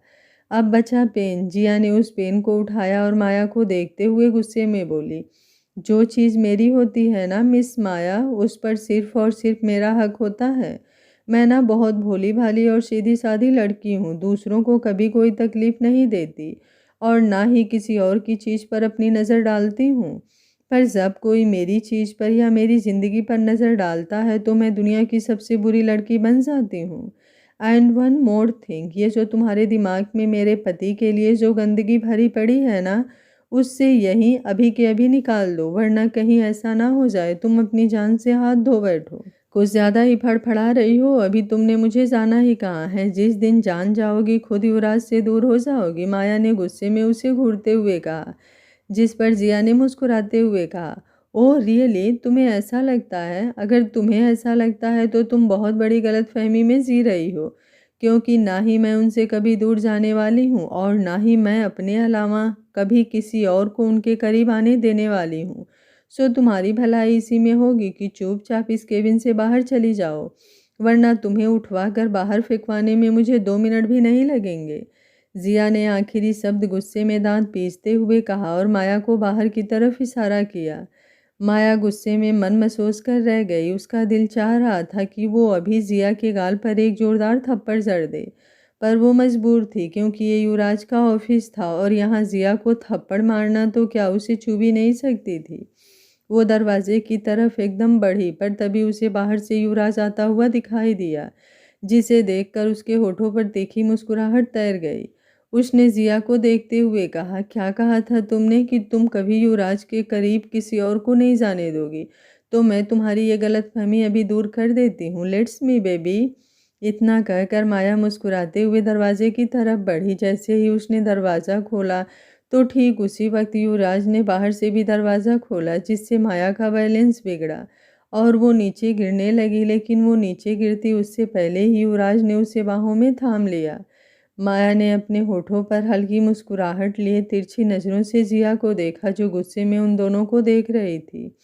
S1: अब बचा पेन। जिया ने उस पेन को उठाया और माया को देखते हुए गुस्से में बोली, जो चीज़ मेरी होती है ना मिस माया, उस पर सिर्फ और सिर्फ मेरा हक होता है। मैं ना बहुत भोली भाली और सीधी सादी लड़की हूँ, दूसरों को कभी कोई तकलीफ नहीं देती और ना ही किसी और की चीज़ पर अपनी नज़र डालती हूँ। पर जब कोई मेरी चीज़ पर या मेरी ज़िंदगी पर नज़र डालता है तो मैं दुनिया की सबसे बुरी लड़की बन जाती हूँ। एंड वन मोर थिंग, ये जो तुम्हारे दिमाग में मेरे पति के लिए जो गंदगी भरी पड़ी है ना, उससे यहीं अभी के अभी निकाल दो, वरना कहीं ऐसा ना हो जाए तुम अपनी जान से हाथ धो बैठो। कुछ ज़्यादा ही फड़फड़ा रही हो, अभी तुमने मुझे जाना ही कहाँ है। जिस दिन जान जाओगी खुद युवराज से दूर हो जाओगी, माया ने गुस्से में उसे घूरते हुए कहा। जिस पर जिया ने मुस्कुराते हुए कहा, ओह रियली, तुम्हें ऐसा लगता है? अगर तुम्हें ऐसा लगता है तो तुम बहुत बड़ी गलतफहमी में जी रही हो, क्योंकि ना ही मैं उनसे कभी दूर जाने वाली हूँ और ना ही मैं अपने अलावा कभी किसी और को उनके करीब आने देने वाली हूँ। सो तुम्हारी भलाई इसी में होगी कि चुपचाप इस केबिन से बाहर चली जाओ, वरना तुम्हें उठवा कर बाहर फेंकवाने में मुझे 2 मिनट भी नहीं लगेंगे। जिया ने आखिरी शब्द गुस्से में दांत पीसते हुए कहा और माया को बाहर की तरफ इशारा किया। माया गुस्से में मन महसूस कर रह गई। उसका दिल चाह रहा था कि वो अभी जिया के गाल पर एक जोरदार थप्पड़ जड़ दे, पर वो मजबूर थी, क्योंकि ये युवराज का ऑफिस था और यहाँ जिया को थप्पड़ मारना तो क्या उसे छू भी नहीं सकती थी। वो दरवाजे की तरफ एकदम बढ़ी, पर तभी उसे बाहर से युवराज आता हुआ दिखाई दिया, जिसे देखकर उसके होठों पर तीखी मुस्कुराहट तैर गई। उसने जिया को देखते हुए कहा, क्या कहा था तुमने कि तुम कभी युवराज के करीब किसी और को नहीं जाने दोगी? तो मैं तुम्हारी ये गलतफहमी अभी दूर कर देती हूँ। Let's me baby. इतना कहकर माया मुस्कुराते हुए दरवाजे की तरफ बढ़ी। जैसे ही उसने दरवाज़ा खोला तो ठीक उसी वक्त युवराज ने बाहर से भी दरवाज़ा खोला, जिससे माया का बैलेंस बिगड़ा और वो नीचे गिरने लगी। लेकिन वो नीचे गिरती उससे पहले ही युवराज ने उसे बाहों में थाम लिया। माया ने अपने होठों पर हल्की मुस्कुराहट लिए तिरछी नज़रों से जिया को देखा, जो गुस्से में उन दोनों को देख रही थी।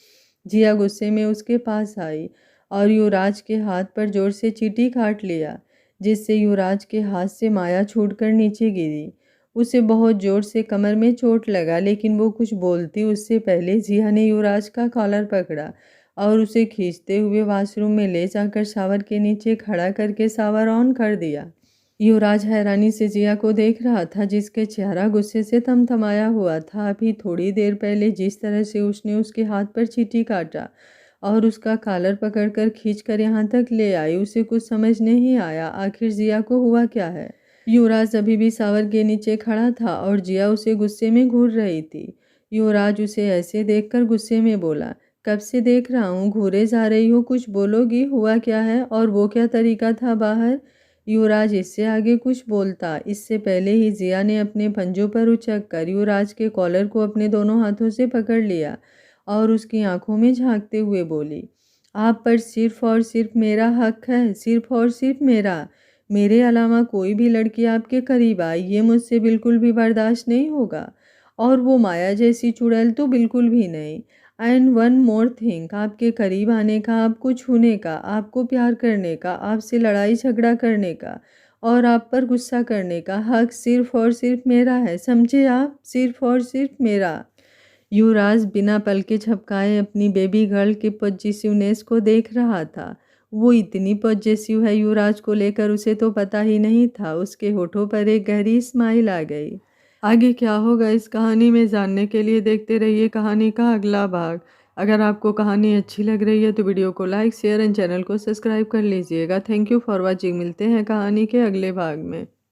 S1: जिया गुस्से में उसके पास आई और युवराज के हाथ पर जोर से चींटी काट लिया, जिससे युवराज के हाथ से माया छूटकर नीचे गिरी। उसे बहुत जोर से कमर में चोट लगा, लेकिन वो कुछ बोलती उससे पहले जिया ने युवराज का कॉलर पकड़ा और उसे खींचते हुए वॉशरूम में ले जाकर शावर के नीचे खड़ा करके शावर ऑन कर दिया। युवराज हैरानी से जिया को देख रहा था, जिसके चेहरा गुस्से से थमथमाया हुआ था। अभी थोड़ी देर पहले जिस तरह से उसने उसके हाथ पर चींटी काटा और उसका कॉलर पकड़कर खींचकर यहाँ तक ले आई, उसे कुछ समझ नहीं आया। आखिर जिया को हुआ क्या है? युवराज अभी भी शावर के नीचे खड़ा था और जिया उसे गुस्से में घूर रही थी। युवराज उसे ऐसे देखकर गुस्से में बोला, कब से देख रहा हूँ घूरे जा रही हो, कुछ बोलोगी? हुआ क्या है और वो क्या तरीका था बाहर? युवराज इससे आगे कुछ बोलता, इससे पहले ही जिया ने अपने पंजों पर उचक कर युवराज के कॉलर को अपने दोनों हाथों से पकड़ लिया और उसकी आंखों में झांकते हुए बोली, आप पर सिर्फ और सिर्फ मेरा हक है, सिर्फ और सिर्फ मेरा। मेरे अलावा कोई भी लड़की आपके करीब आए ये मुझसे बिल्कुल भी बर्दाश्त नहीं होगा, और वो माया जैसी चुड़ैल तो बिल्कुल भी नहीं। एंड वन मोर थिंग, आपके करीब आने का, आपको छूने का, आपको प्यार करने का, आपसे लड़ाई झगड़ा करने का और आप पर गुस्सा करने का हक सिर्फ और सिर्फ मेरा है, समझे आप? सिर्फ और सिर्फ मेरा। युवराज बिना पलके झपकाए अपनी बेबी गर्ल की पॉजिटिवनेस को देख रहा था। वो इतनी पॉजिटिव है युवराज को लेकर उसे तो पता ही नहीं था। उसके होठों पर एक गहरी स्माइल आ गई। आगे क्या होगा इस कहानी में जानने के लिए देखते रहिए कहानी का अगला भाग। अगर आपको कहानी अच्छी लग रही है तो वीडियो को लाइक शेयर एंड चैनल को सब्सक्राइब कर लीजिएगा। Thank you for watching. मिलते हैं कहानी के अगले भाग में।